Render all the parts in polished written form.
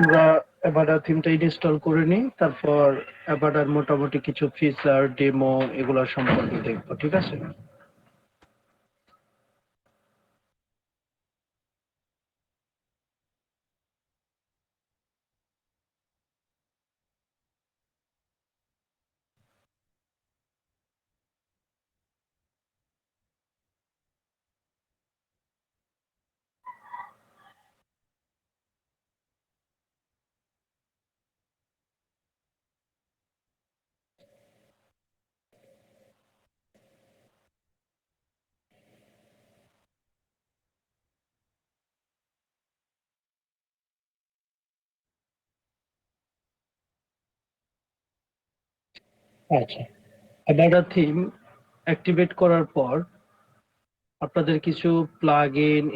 আমরা অ্যাভাডা থিমটা ইনস্টল করে নিই, তারপর অ্যাভাডার মোটামুটি কিছু ফিচার ডেমো এগুলো সম্পর্কে দেখবো, ঠিক আছে? আচ্ছা, অ্যাভাডা থিম অ্যাক্টিভেট করার পর আপনাদের কিছু প্লাগইন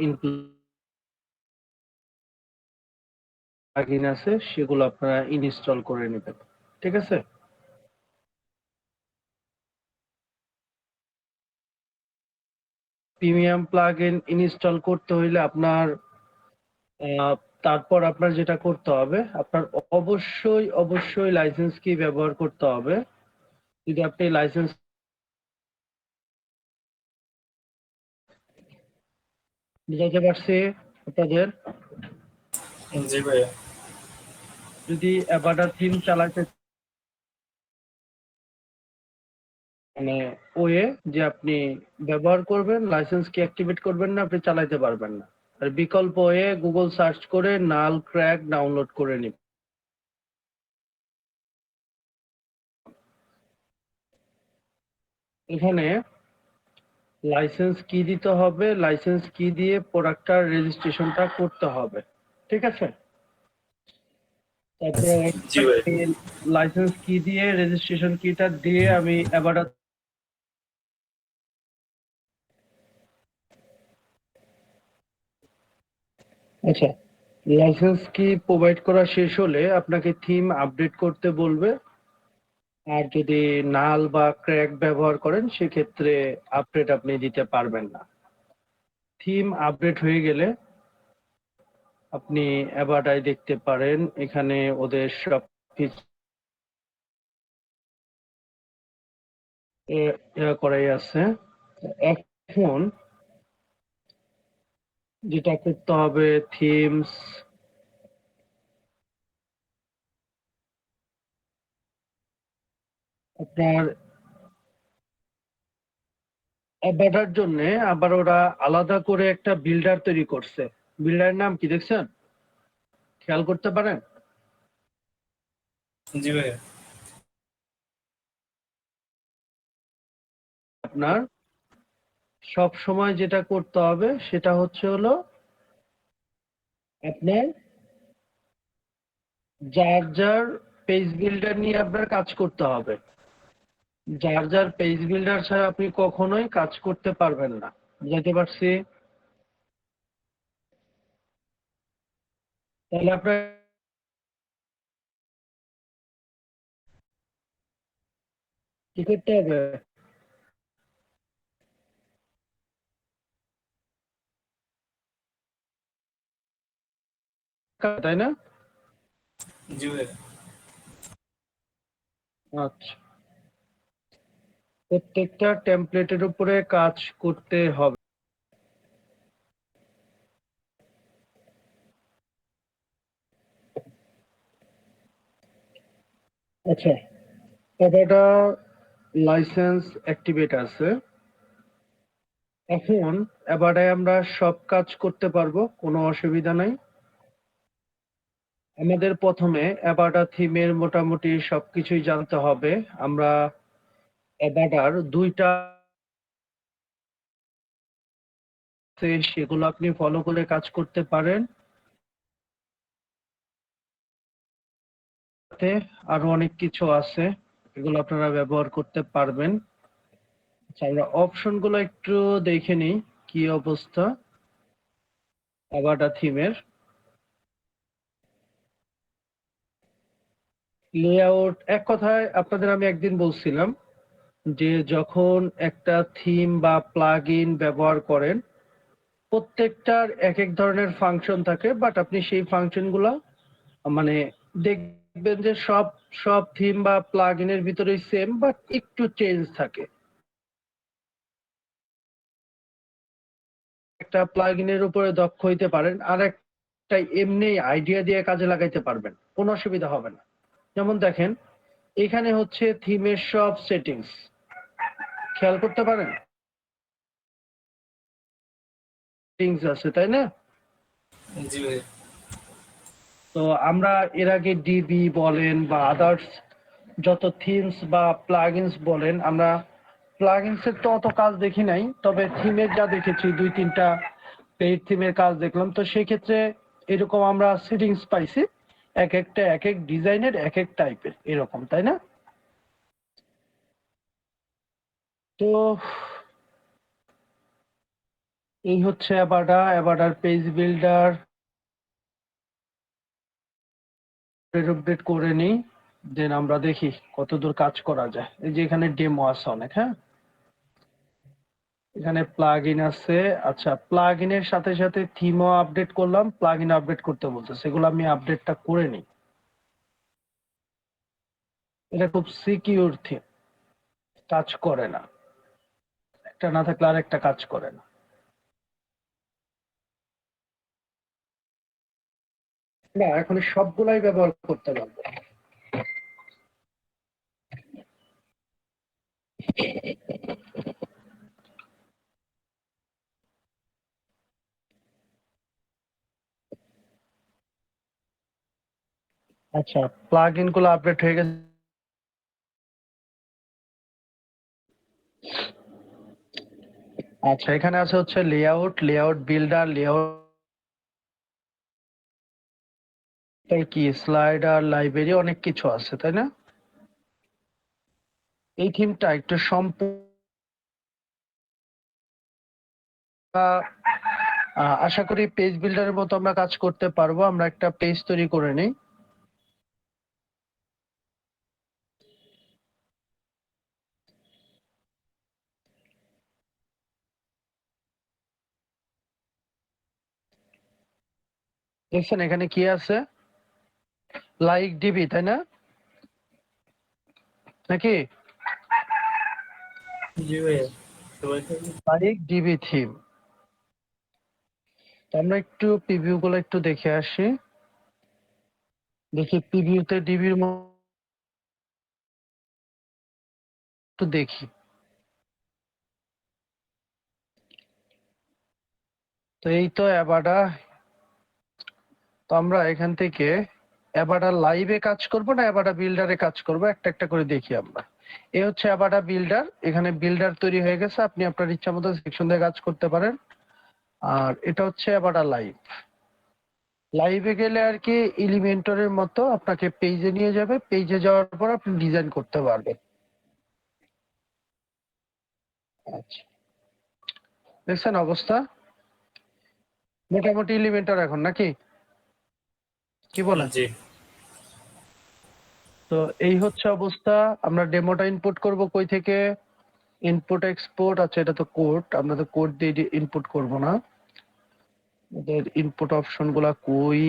আছে, সেগুলো আপনারা ইনস্টল করে নেবেন, ঠিক আছে? প্রিমিয়াম প্লাগইন ইনস্টল করতে হইলে আপনার আহ, তারপর আপনার যেটা করতে হবে, আপনার অবশ্যই লাইসেন্স কি ব্যবহার করতে হবে। যদি আপনি লাইসেন্স বুঝাতে পারছি আপনাদের, জি ভাইয়া। যদি অ্যাভাডা থিম চালাতে মানে ওয়ে যে আপনি ব্যবহার করবেন, লাইসেন্স কি অ্যাক্টিভেট করবেন না, আপনি চালাতে পারবেন না। আর বিকল্প ওয়ে গুগল সার্চ করে নাল ক্র্যাক ডাউনলোড করে নিন। এখানে লাইসেন্স কি দিতে হবে, লাইসেন্স কি দিয়ে প্রোডাক্টটার রেজিস্ট্রেশনটা করতে হবে, ঠিক আছে? তারপরে জি ভাই। লাইসেন্স কি দিয়ে রেজিস্ট্রেশন কিটা দিয়ে আমি অ্যাভাডা আচ্ছা, লাইসেন্স কি প্রোভাইড করা শেষ হলে আপনাকে থিম আপডেট করতে বলবে। আর যদি নাল বা ক্র্যাক ব্যবহার করেন সেক্ষেত্রে আপডেট আপনি দিতে পারবেন না। থিম আপডেট হয়ে গেলে আপনি অ্যাভাডায় দেখতে পারেন, এখানে ওদের সব কিছু করাই আছে। এখন যেটা করতে হবে, থিমস আপনার অ্যাভাটার জন্য আবার ওরা আলাদা করে একটা বিল্ডার তৈরি করছে। বিল্ডারের নাম কি দেখছেন? খেয়াল করতে পারেন? জি ভাইয়া। আপনার সব সময় যেটা করতে হবে সেটা হচ্ছে হলো আপনার যার পেজ বিল্ডার নিয়ে আপনার কাজ করতে হবে। যার পেজ বিল্ডার ছাড়া আপনি কখনোই কাজ করতে পারবেন না, বুঝাতে পারছি? তাহলে আপনার কি করতে হবে? তাই না? জি ভাইয়া। আচ্ছা, প্রত্যেকটা টেমপ্লেটের উপরে কাজ করতে হবে। আচ্ছা, এটা লাইসেন্স অ্যাক্টিভেট আছে। এখন এবারে আমরা সব কাজ করতে পারবো, কোনো অসুবিধা নাই। আমাদের প্রথমে অ্যাবাডা থিমের মোটামুটি সবকিছুই জানতে হবে। আমরা অ্যাবাডার দুইটা আছে, সেগুলো আপনি ফলো করে কাজ করতে পারেন। তাতে আরো অনেক কিছু আছে, এগুলো আপনারা ব্যবহার করতে পারবেন। আচ্ছা, আমরা অপশন গুলো একটু দেখে নিই কি অবস্থা অ্যাবাডা থিমের। লেআউট, এক কথায় আপনাদের আমি একদিন বলছিলাম যে যখন একটা থিম বা প্লাগ ইন ব্যবহার করেন, প্রত্যেকটার এক এক ধরনের ফাংশন থাকে, বাট আপনি সেই ফাংশনগুলো মানে দেখবেন যে সব সব থিম বা প্লাগইনের ভিতরেই সেম, বাট একটু চেঞ্জ থাকে। একটা প্লাগইনের উপরে দক্ষ হইতে পারেন, আর একটা এমনি আইডিয়া দিয়ে কাজে লাগাইতে পারবেন, কোনো অসুবিধা হবে না। যেমন দেখেন, এখানে হচ্ছে থিমের সব সেটিংস, খেয়াল করতে পারেন সেটিংস আছে, তাই না? জি ভাইয়া। তো আমরা এর আগে ডিবি বলেন বা আদার্স যত থিমস বা প্লাগইনস বলেন, আমরা প্লাগইনসের তো অত কাজ দেখি নাই, তবে থিমের যা দেখেছি 2-3টা পেইড থিমের কাজ দেখলাম। তো সেক্ষেত্রে এরকম আমরা সেটিংস পাইছি, এক একটা এক এক ডিজাইনের এক এক টাইপের এরকম, তাই না? তো এই হচ্ছে অ্যাবাডার পেজ বিল্ডার। আপডেট করে নিই, দেন আমরা দেখি কতদূর কাজ করা যায়। এই যে এখানে ডেমো আছে অনেক, হ্যাঁ, এখানে প্লাগ ইন আছে। আচ্ছা, প্লাগ ইনের সাথে সাথে থিমও আপডেট করলাম, প্লাগ ইন আপডেট করতে বলছে, সেগুলো আমি আপডেটটা করে নিই। এটা খুব সিকিউর থিম, কাজ করে না, একটা না থাকলে আর একটা কাজ করে না। না, এখন সবগুলাই ব্যবহার করতে পারবো। আচ্ছা, প্লাগ ইন গুলো আপডেট হয়ে গেছে। আচ্ছা, এখানে আছে হচ্ছে লেআউট, লেআউট বিল্ডার, লেআউট কি স্লাইডার, লাইব্রেরি, অনেক কিছু আছে, তাই না? এই থিমটা একটু সম্পূর্ণ আশা করি পেজ বিল্ডারের মতো আমরা কাজ করতে পারবো। আমরা একটা পেজ তৈরি করে নিই। দেখছেন এখানে কি আছে? লাইক ডিবি, তাই না? নাকি জি ভাইয়া। সবাই থাকবে। Like DB theme. আমরা একটু প্রিভিউ গুলো একটু দেখে আসি, দেখি প্রিভিউতে ডিবির একটু দেখি। তো এই তো অ্যাবাডা। তো আমরা এখান থেকে অ্যাবাডা লাইভে কাজ করব না অ্যাবাডা বিল্ডারে কাজ করব, একটা একটা করে দেখি আমরা। এই হচ্ছে অ্যাবাডা বিল্ডার, এখানে বিল্ডার তৈরি হয়ে গেছে, আপনি আপনার ইচ্ছা মতো সেকশন দিয়ে কাজ করতে পারেন। আর এটা হচ্ছে অ্যাবাডা লাইভ। লাইভে গেলে আর কি এলিমেন্টরের মতো আপনাকে পেজে নিয়ে যাবে, পেজে যাওয়ার পর আপনি ডিজাইন করতে পারবেন। আচ্ছা, দেখছেন অবস্থা? মোটামুটি এলিমেন্টর এখন, নাকি কি বলেন? জি। তো এই হচ্ছে অবস্থা। আমরা ডেমোটা ইনপুট করব কই থেকে? Input export. আচ্ছা, এটা তো কোড, আমরা তো কোড দিয়ে ইনপুট করব না। এদের ইনপুট অপশন গুলা কই?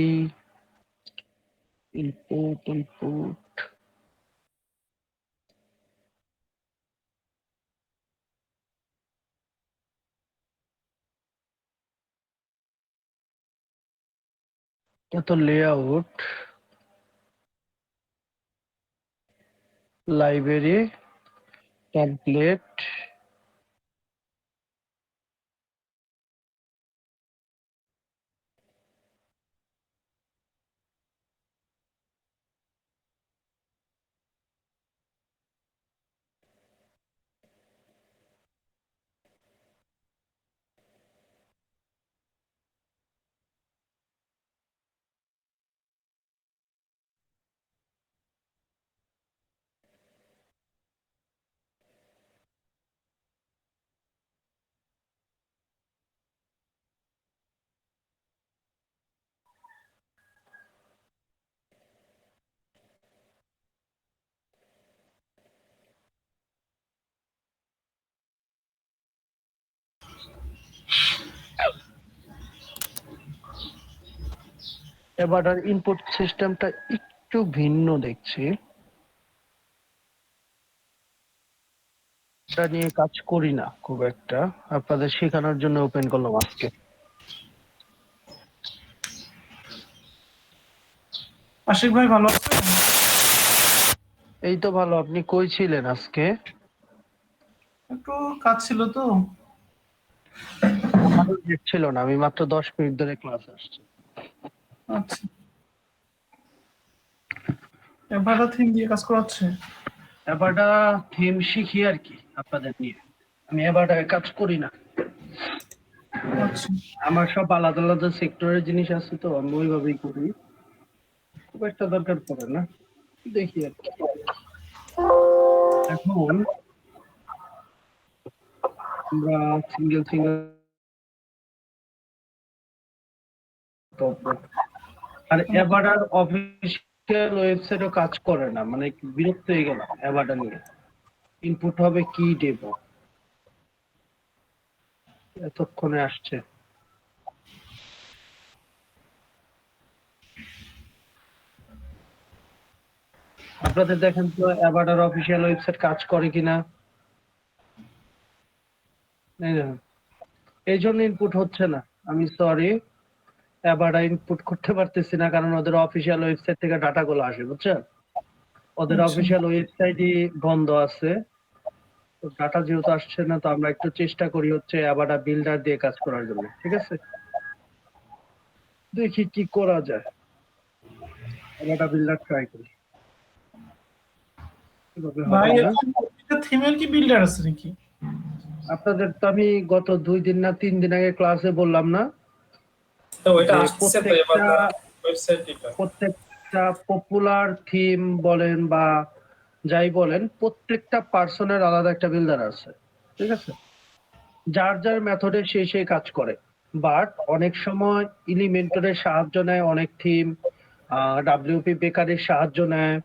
ইনপুট ইনপুট, এটা তো লেআউট, লাইব্রেরি, টেমপ্লেট। এবারটার ইনপুট সিস্টেমটা একটু ভিন্ন দেখছি। এটা নিয়ে কাজ করি না খুব একটা, আপনাদের শেখানোর জন্য ওপেন করলাম আজকে। আশিক ভাই ভালো আছেন? এই তো ভালো। আপনি কই ছিলেন আজকে? একটু কাজ ছিল তো। আমারও নেট ছিল না, আমি মাত্র 10 মিনিট ধরে ক্লাস আসছি। আচ্ছা, এবারটা থিম দিয়ে কাজ করাচ্ছে। এবারটা থিম শিখি আর কি আপনাদের নিয়ে। আমি এবারটা কাজ করি না, আচ্ছা, আমার সব আলাদা আলাদা সেক্টরের জিনিস আছে তো আমি ওইভাবেই করি, খুব একটা দরকার পড়ে না। দেখি আর কি। এখন আমরা সিঙ্গেল সিঙ্গেল আর এবারটার অফিসিয়াল ওয়েবসাইটও কাজ করে না, মানে বিরক্ত হয়ে গেলাম এবারটা নিয়ে। ইনপুট হবে কি দেব, এতক্ষণে আসছে। আপনাদের দেখেন তো এবারটার অফিসিয়াল ওয়েবসাইট কাজ করে কিনা। এই দেখুন, এই জন্য ইনপুট হচ্ছে না। আমি সরি, এবারটা ইনপুট করতে পারতেছি না কারণ ওদের অফিসিয়াল ওয়েবসাইট থেকে ডাটা গুলো আসে, বুঝছেন? ওদের আচ্ছা, অফিসিয়াল ওয়েবসাইটই বন্ধ আছে, তো ডাটা যেহেতু আসছে না, তো আমরা একটু চেষ্টা করি হচ্ছে এবারটা বিল্ডার দিয়ে কাজ করার জন্য। ঠিক আছে, দেখি কি করা যায়। এবারটা বিল্ডার ট্রাই করি, কিভাবে ভাই হবে না। এটা থিমের কি বিল্ডার আছে নাকি? আপনাদের তো আমি গত 2 দিন না 3 দিন আগে ক্লাসে বললাম না তো ওইটা যে আসছে তো এবার ওয়েবসাইট এটা। প্রত্যেকটা পপুলার থিম বলেন বা যাই বলেন, প্রত্যেকটা পার্সনের আলাদা একটা বিল্ডার আছে। ঠিক আছে, যার যার মেথডে সেই কাজ করে। বাট অনেক সময় ইলিমেন্টরের সাহায্য নেয় অনেক থিম, ডাব্লিউপি বেকারের সাহায্য নেয়,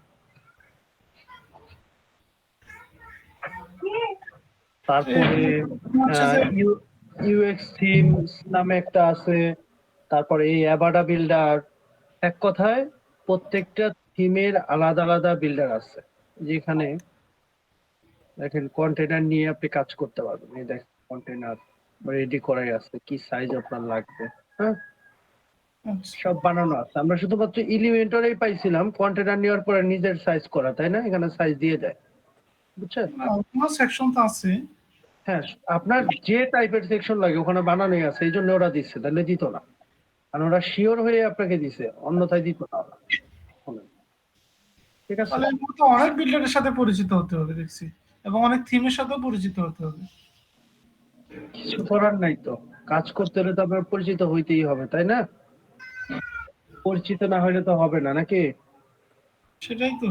তারপরে হচ্ছে যে ইউএক্স থিমস নামে একটা আছে, তারপরে এই অ্যাবাডা বিল্ডার। এক কথায় প্রত্যেকটা থিমের আলাদা আলাদা বিল্ডার আছে। যেখানে দেখেন কন্টেনার নিয়ে আপনি কাজ করতে পারবেন। এই দেখেন কন্টেনার রেডি করাই আছে, কি সাইজ আপনার লাগবে, হ্যাঁ, আচ্ছা, সব বানানো আছে। আমরা শুধুমাত্র এলিমেন্টরেই পাইছিলাম কন্টেনার নেওয়ার পরে নিজের সাইজ করা, তাই না? এখানে সাইজ দিয়ে দেয়, বুঝছেন? আমার সেকশন তো আছে। হ্যাঁ, আপনার যে টাইপের সেকশন লাগে ওখানে বানানোই আছে, এই জন্য ওরা দিচ্ছে, তাহলে দিত না। কারণ ওরা শিওর হয়ে আপনাকে দিছে, অন্যথায় দিত না ওরা। ঠিক আছে, তাহলে আমার তো অনেক বিল্ডারের সাথে পরিচিত হতে হবে দেখছি, এবং অনেক থিমের সাথেও পরিচিত হতে হবে। কিছু করার নাই তো, কাজ করতে হলে তো আপনার পরিচিত হইতেই হবে, তাই না? পরিচিত না হলে তো হবে না, নাকি? সেটাই তো।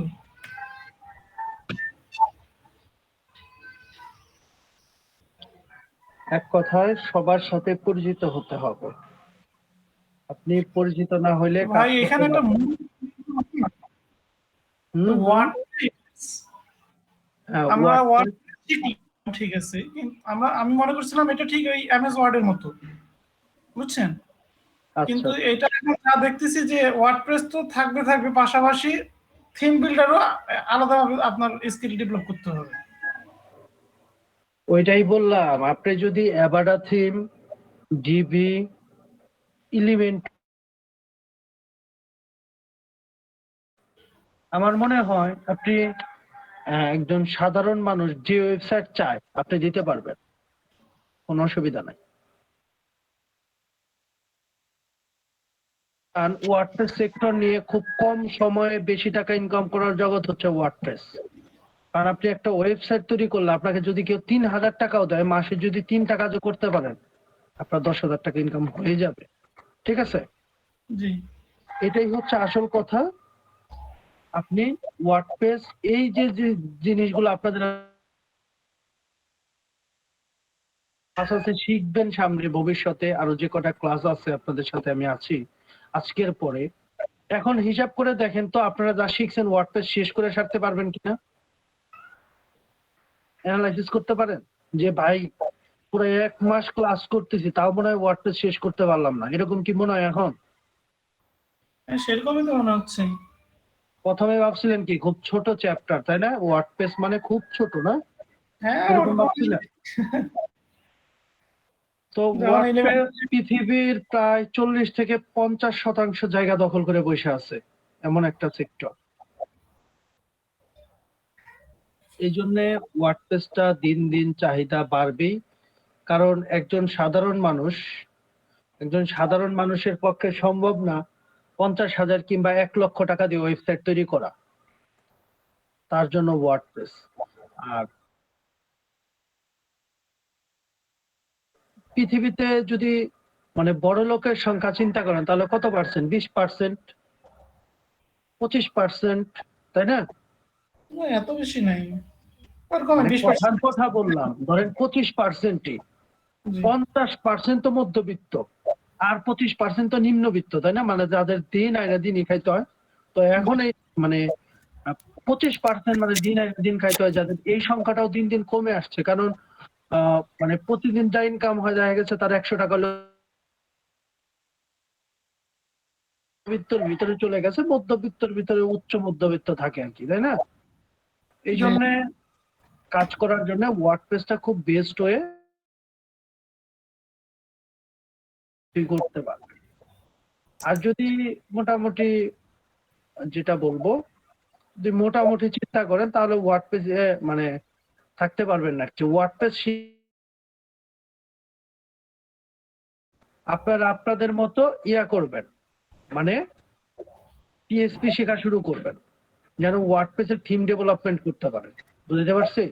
এক কথায় সবার সাথে পরিচিত হতে হবে। আপনি পরিচিত না হইলে কাজ ভাই করতে এখানে একটা পারবেন না। হুম হুম। ওয়ার্ড, হ্যাঁ, আমরা ওয়ার্ড ওয়ার্ডপ্রেস। ঠিক আছে, কিন্তু আমি মনে করছিলাম এটা ঠিক ওই এমএস ওয়ার্ডের মতো, বুঝছেন? আচ্ছা কিন্তু আচ্ছা। এটা এখন যা দেখতেছি যে ওয়ার্ডপ্রেস তো থাকবে পাশাপাশি থিম বিল্ডারও আলাদাভাবে আপনার স্কিল ডেভেলপ করতে হবে। ওইটাই বললাম, আপনি যদি অ্যাবাডা থিম, ডিবি, এলিমেন্ট, আমার মনে হয় আপনি একজন সাধারণ মানুষ যে ওয়েবসাইট চায় আপনি দিতে পারবেন, কোনো অসুবিধা নাই। কারণ ওয়ার্ডপ্রেস সেক্টর নিয়ে খুব কম সময়ে বেশি টাকা ইনকাম করার জগৎ হচ্ছে ওয়ার্ডপ্রেস। কারণ আপনি একটা ওয়েবসাইট তৈরি করলে আপনাকে যদি কেউ 3,000 টাকাও দেয়, মাসে যদি 3 টাকা করতে পারেন, আপনার 10,000 টাকা ইনকাম হয়ে যাবে। ঠিক আছে, জি, এটাই হচ্ছে আসল কথা। আপনি ওয়ার্ডপ্রেস এই যে যে জিনিসগুলো আপনাদের ক্লাস আছে শিখবেন সামনে ভবিষ্যতে, আরো যে কটা ক্লাস আছে আপনাদের সাথে আমি আছি আজকের পরে। এখন হিসাব করে দেখেন তো আপনারা যা শিখছেন ওয়ার্ডপ্রেস শেষ করে সারতে পারবেন কিনা, অ্যানালাইসিস করতে পারেন যে ভাই পুরো 1 মাস ক্লাস করতেছি তাও মনে হয় ওয়ার্ডপ্রেস শেষ করতে পারলাম না, এরকম কি মনে হয় এখন? সেরকমই তো মনে হচ্ছে। প্রথমে ভাবছিলেন কি খুব ছোট চ্যাপ্টার, তাই না? ওয়ার্ডপ্রেস মানে খুব ছোট না, হ্যাঁ, এরকম ওরকম। ভাবছিলেন? তো যখন 11 ওয়ার্ডপ্রেস পৃথিবীর প্রায় 40 থেকে 50% জায়গা দখল করে বসে আছে, এমন একটা সেক্টর। এই জন্য ওয়ার্ডপ্রেসটা দিন দিন চাহিদা বাড়বেই, কারণ একজন সাধারণ মানুষের পক্ষে সম্ভব না 50,000 কিংবা 1 লক্ষ টাকা দিয়ে ওয়েবসাইট তৈরি করা, তার জন্য ওয়ার্ডপ্রেস। আর পৃথিবীতে যদি মানে বড় লোকের সংখ্যা চিন্তা করেন তাহলে কত পার্সেন্ট? 20%, 25%, তাই না? না, এত বেশি নাই, ওরকম মানে 20%। কথার কথা বললাম, ধরেন 25%ই, 50% তো মধ্যবিত্ত, আর 25% তো নিম্নবিত্ত, তাই না? মানে যাদের দিন আইনা দিনই খাইতে হয়। তো এখন এই মানে 25% মানে দিন আইনা দিন খাইতে হয় যাদের, এই সংখ্যাটাও দিন দিন কমে আসছে, কারণ মানে প্রতিদিন যা ইনকাম হয় দেখা গেছে তার 100 টাকা মধ্যবিত্তর ভিতরে চলে গেছে, মধ্যবিত্তর ভিতরে উচ্চ মধ্যবিত্ত থাকে আর কি, তাই না? এই জন্য কাজ করার জন্য ওয়ার্ডপ্রেসটা খুব বেস্ট ওয়ে করতে পারবে। আর যদি মোটামুটি, যেটা বলবো, যদি মোটামুটি চিন্তা করেন তাহলে ওয়ার্ডপ্রেস মানে থাকতে পারবেন না। ওয়ার্ডপ্রেস আপনারা আপনাদের মতো ইয়া করবেন, মানে পিএইচপি শেখা শুরু করবেন, যেন ওয়ার্ডপ্রেসের থিম ডেভেলপমেন্ট করতে পারেন। বুঝতে পারছি?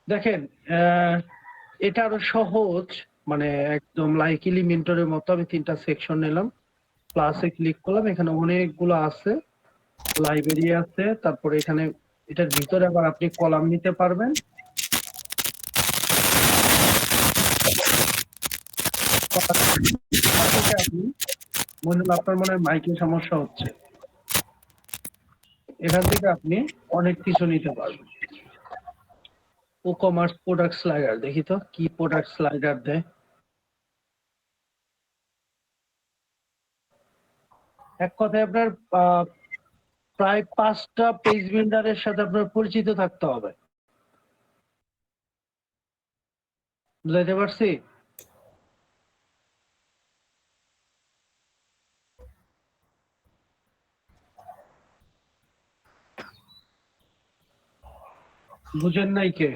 দেখেন, এটা আরো সহজ, মানে একদম লাইক এলিমেন্টরের মতো। আমি 3টা সেকশন নিলাম, ক্লাসে ক্লিক করলাম, এখানে অনেকগুলো আছে, লাইব্রেরি আছে, তারপরে এখানে এটার ভিতরে আবার আপনি কলাম নিতে পারবেন। আপনি মনে হলো আপনার মনে হয় মাইকের সমস্যা হচ্ছে, এখান থেকে আপনি অনেক কিছু নিতে পারবেন। ও কমার্স প্রোডাক্ট স্লাইডার, দেখি তো কি প্রোডাক্ট স্লাইডার দেয়। এক কথায় আপনার প্রায় 5টা পেজ বিল্ডারের সাথে আপনার পরিচিত থাকতে হবে। বুঝাইতে পারছি? বুঝেন নাই কে?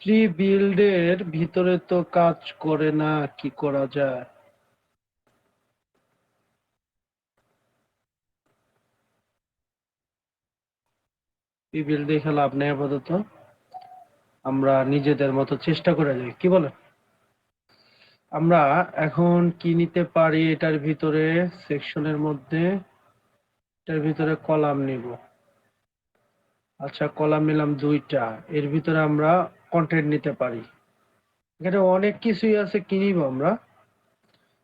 প্রি বিল্ডের ভিতরে তো কাজ করে না, কি করা যায়? প্রি বিল্ড দেখে লাভ নেই, আপাতত আমরা নিজেদের মতো চেষ্টা করে যাই, কি বলে? আমরা এখন কি নিতে পারি এটার ভিতরে? সেকশনের মধ্যে এটার ভিতরে কলাম নিব। আচ্ছা, কলাম নিলাম 2টা, এর ভিতরে আমরা কন্টেন্ট নিতে পারি। এখানে অনেক কিছুই আছে, কি নিব আমরা?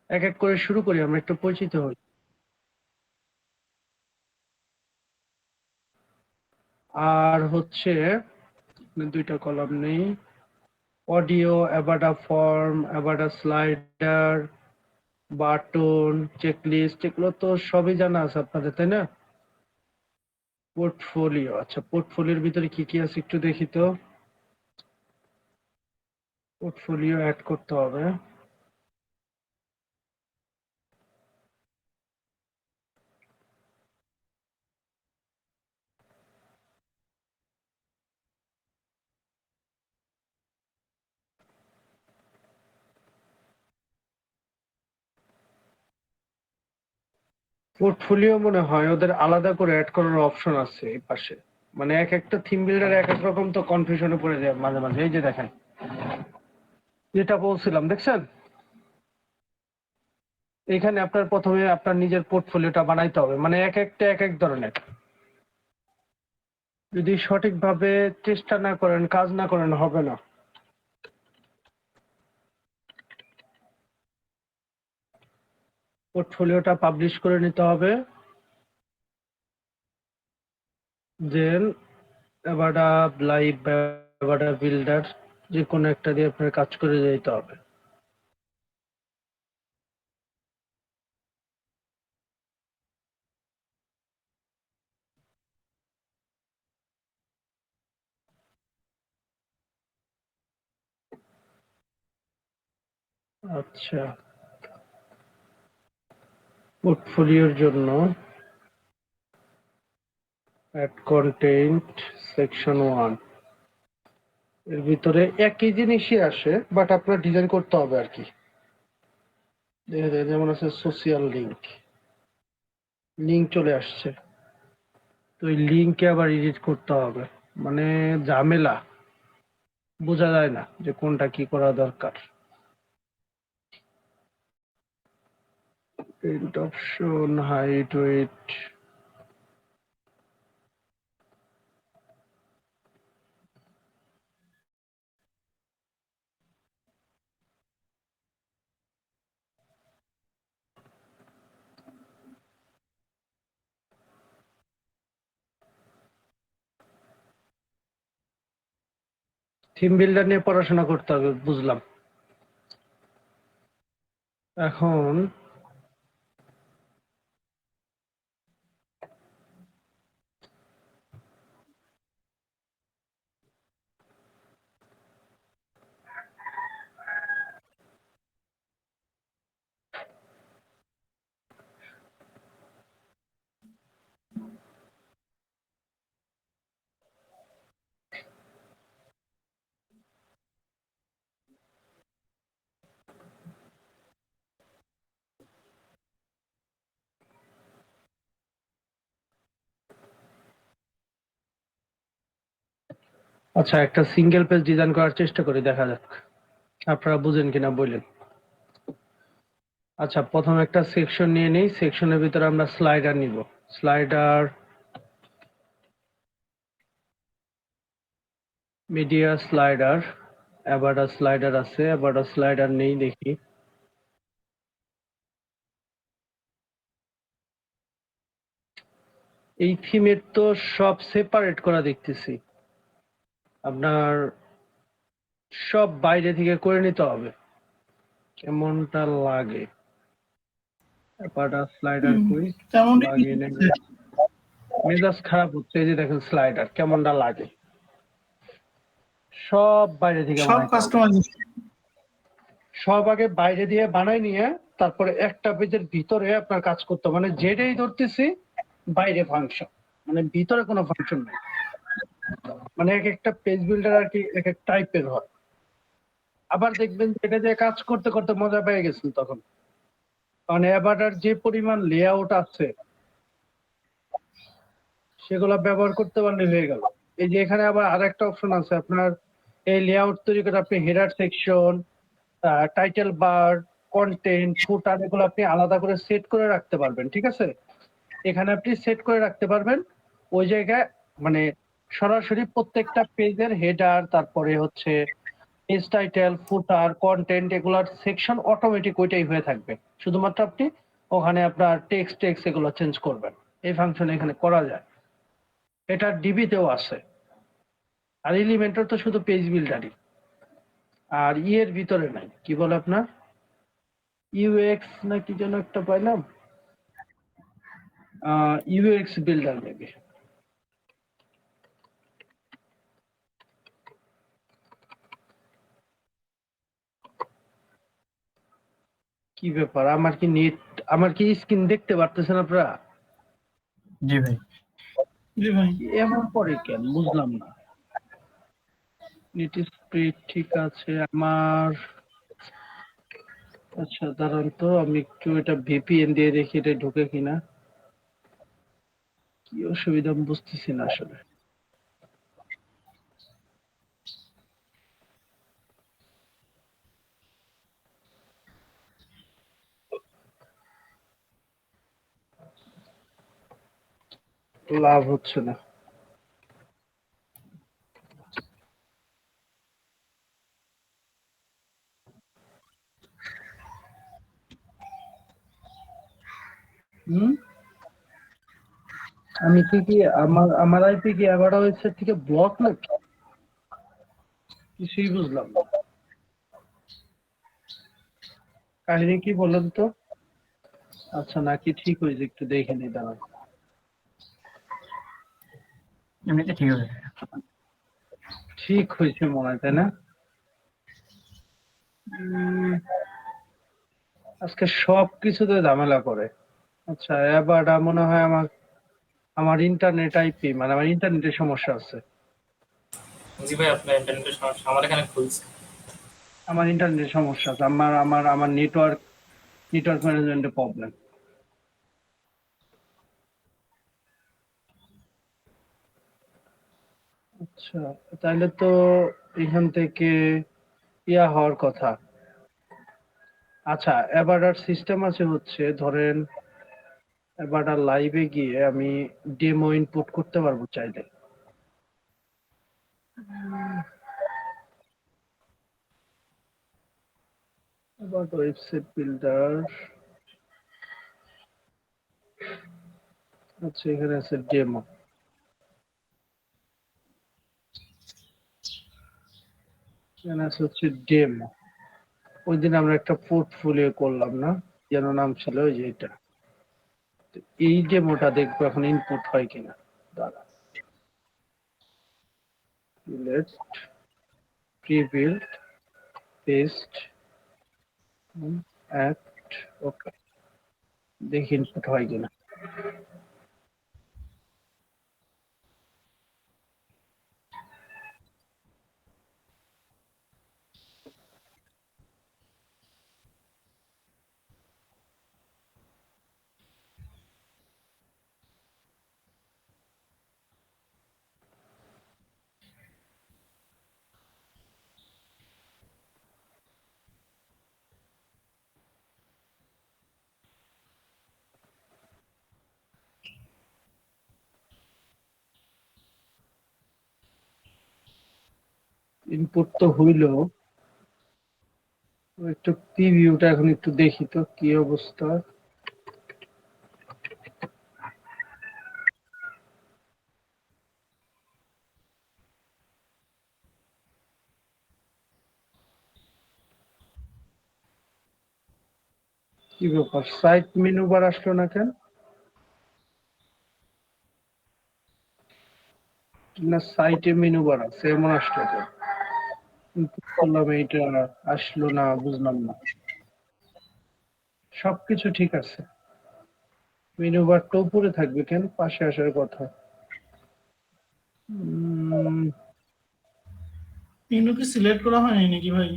এক এক করে শুরু করি, আমরা একটু পরিচিত হই। আর হচ্ছে 2টা কলাম নেই, অডিও, অ্যাবাটা ফর্ম, অ্যাবাটা স্লাইডার, বাটন, চেকলিস্ট, এগুলো তো সবই জানা আছে আপনাদের, তাই না? পোর্টফোলিও, আচ্ছা পোর্টফোলিওর ভিতরে কি কি আছে একটু দেখি তো। পোর্টফোলিও অ্যাড করতে হবে। পোর্টফোলিও মনে হয় ওদের আলাদা করে অ্যাড করার অপশন আছে এই পাশে। মানে এক একটা থিম বিল্ডার এক এক রকম তো কনফিউশনে পড়ে যায় মাঝে মাঝে। এই যে দেখেন, যেটা বলছিলাম দেখছেন, এখানে আপনার প্রথমে আপনার নিজের পোর্টফোলিওটা বানাইতে হবে, মানে এক একটা এক এক ধরনের। যদি সঠিকভাবে চেষ্টা না করেন, কাজ না করেন, হবে না। পোর্টফোলিওটা পাবলিশ করে নিতে হবে, দেন এবারটা লাইভ, এবারটা বিল্ডার, যে কোনো একটা দিয়ে আপনার কাজ করে যেতে হবে। আচ্ছা, পোর্টফোলিওর জন্য অ্যাড কন্টেন্ট সেকশন 1 এর ভিতরে একই জিনিসই আসে, বাট আপনার ডিজাইন করতে হবে আর কি। যেমন আছে সোশিয়াল লিংক, লিংক চলে আসছে, তো ওই লিংকে আবার এডিট করতে হবে, মানে ঝামেলা, বোঝা যায় না যে কোনটা কি করা দরকার। Print option, height, weight, theme builder নিয়ে পড়াশোনা করতে হবে, বুঝলাম। এখন আচ্ছা, একটা সিঙ্গেল পেজ ডিজাইন করার চেষ্টা করি, দেখা যাক আপনারা বুঝেন কিনা বললেন। আচ্ছা, প্রথম একটা সেকশন নিয়ে নেই, সেকশনের ভিতরে আমরা স্লাইডার নিব। স্লাইডার, মিডিয়া স্লাইডার, অ্যাবাডা স্লাইডার আছে, অ্যাবাডা স্লাইডার নেই দেখি। এই থিমের তো সব সেপারেট করা দেখতেছি, আপনার সব বাইরে থেকে করে নিতে হবে, কেমনটা লাগে। অ্যাবাডা স্লাইডার কই, তেমনই লাগিয়ে নেন। মেজাজ খারাপ হচ্ছে, এই যে দেখেন স্লাইডার কেমনটা লাগে, সব বাইরে থেকে সব বানাইতে হবে। কাস্টমাইজেশন। সব আগে বাইরে দিয়ে বানাই নিয়ে তারপরে একটা পেজের ভিতরে আপনার কাজ করতে হবে, মানে যেটাই ধরতেছি বাইরে ফাংশন, মানে ভিতরে কোনো ফাংশন নাই। মানে এক একটা পেজ বিল্ডার আর কি এক এক টাইপের হয়। আবার দেখবেন এটা যে কাজ করতে করতে মজা পেয়ে গেছেন তখন, কারণ এবারটার যে পরিমাণ লেআউট আছে সেগুলো ব্যবহার করতে পারলে হয়ে গেল। এই যে এখানে আবার আরেকটা অপশন আছে আপনার, এই লেআউট তৈরি করে আপনি header section, title bar, content, footer, এগুলো আপনি আলাদা করে সেট করে রাখতে পারবেন, ঠিক আছে। এখানে আপনি সেট করে রাখতে পারবেন ওই জায়গায়, মানে সরাসরি প্রত্যেকটা পেজের হেডার, তারপরে হচ্ছে পেজ টাইটেল, ফুটার, কন্টেন্ট, এগুলার সেকশন অটোমেটিক ওইটাই হয়ে থাকবে, শুধুমাত্র আপনি ওখানে আপনার টেক্সট এগুলো চেঞ্জ করবেন। এই ফাংশন এখানে করা যায়, এটা ডিবিতেও আছে। আর এলিমেন্টর তো শুধু পেজ বিল্ডারই, আর এর ভিতরে নাই, কি বলে আপনার ইউএক্স না কি যেন একটা পাইলাম, ইউএক্স বিল্ডার মেবি। কি ব্যাপার, আমার কি নেট, আমার কি স্ক্রিন দেখতে পারতেছেন আপনারা? জি ভাই। জি ভাই। এমন পরে কেন বুঝলাম না। নেট স্পিড ঠিক আছে আমার। আচ্ছা দাঁড়ান তো, আমি একটু এটা ভিপিএন দিয়ে দেখি এটা ঢোকে কিনা। কি অসুবিধা আমি বুঝতেছি না আসলে। লাভ হচ্ছে না। হুম, আমি কি আমার আইপি কি এবার ওয়েবসাইট থেকে ব্লক নাকি, কিছুই বুঝলাম না। কাহিনী কি বলেন তো? আচ্ছা, নাকি ঠিক হয়েছে, একটু দেখে নি দাঁড়ান। এমনিতে ঠিক আছে। ঠিক হয়েছে মনে হয়, তাই না? আজকে সব কিছুতে ঝামেলা করে। আচ্ছা, এবার মনে হয় আমার আমার ইন্টারনেট আইপি মানে আমার ইন্টারনেটের সমস্যা আছে। জি ভাই, আপনার ইন্টারনেটের সমস্যা, আমার এখানে খুলছে। আমার ইন্টারনেটের সমস্যা আছে, আমার নেটওয়ার্ক ম্যানেজমেন্টের প্রবলেম। আচ্ছা, তাহলে তো এখান থেকে ইয়া হওয়ার কথা। আচ্ছা, এবার আর সিস্টেম আছে হচ্ছে ধরেন এবার আর লাইভে গিয়ে আমি ডেমো ইনপুট করতে পারবো চাইলে। এবার ওয়েবসাইট বিল্ডার, আচ্ছা এখানে আছে ডেমো, এখানে আছে হচ্ছে ডেমো। ওই দিন আমরা একটা পোর্টফোলিও করলাম না, যেন নাম ছিল ওই যে এটা। তো এই ডেমোটা দেখবো এখন ইনপুট হয় কিনা। দাঁড়া, লেটস প্রি-বিল্ড, পেস্ট, অ্যাক্ট, ওকে, দেখি ইনপুট হয় কিনা। ইনপুট তো হইলো, একটু প্রিভিউটা এখন একটু দেখি তো কি অবস্থা। কি ব্যাপার, সাইট মেনু বার আসলো না কেন? না সাইটে মেনু বার আছে এমন আসলো কেন? ইনপুট করলাম এইটা আসলো না, বুঝলাম না। সবকিছু ঠিক আছে, মেনু বারটা উপরে থাকবে কেন, পাশে আসার কথা। উম, মেনু কি সিলেক্ট করা হয়নি নাকি ভাই?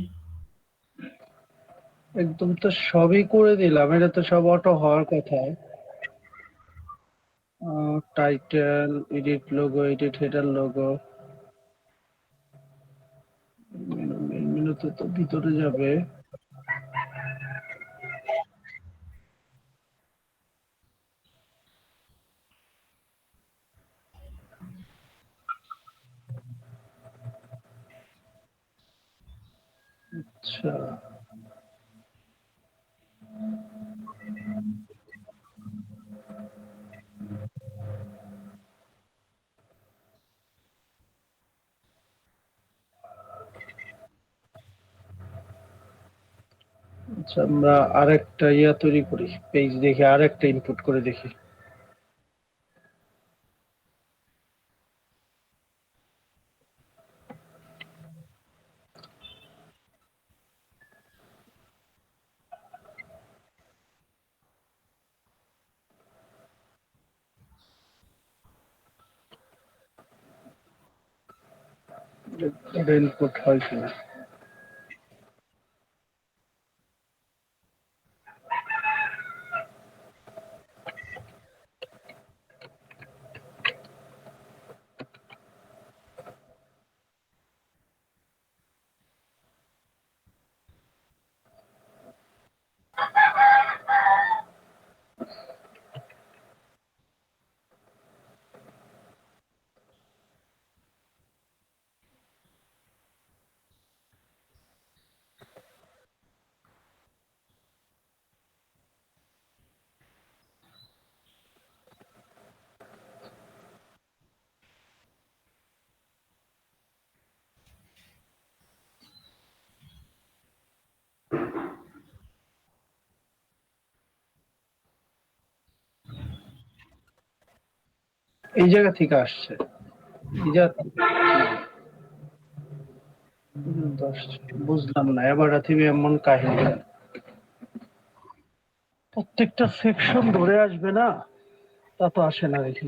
একদম তো সবই করে দিলাম, এটা তো সব অটো হওয়ার কথা। Title, edit logo, edit header logo, মেনুতে তো ভিতরে যাবে। আচ্ছা, আচ্ছা আমরা আরেকটা ইয়া তৈরি করি, পেজ দেখি আরেকটা ইনপুট করে দেখি। ইনপুট হয় কিনা। এই জায়গা থেকে আসছে, এই জায়গা থেকে। বুঝলাম না, এবার তুমি এমন কাহিনী। প্রত্যেকটা সেকশন ধরে আসবে না, তা তো আসে না দেখি।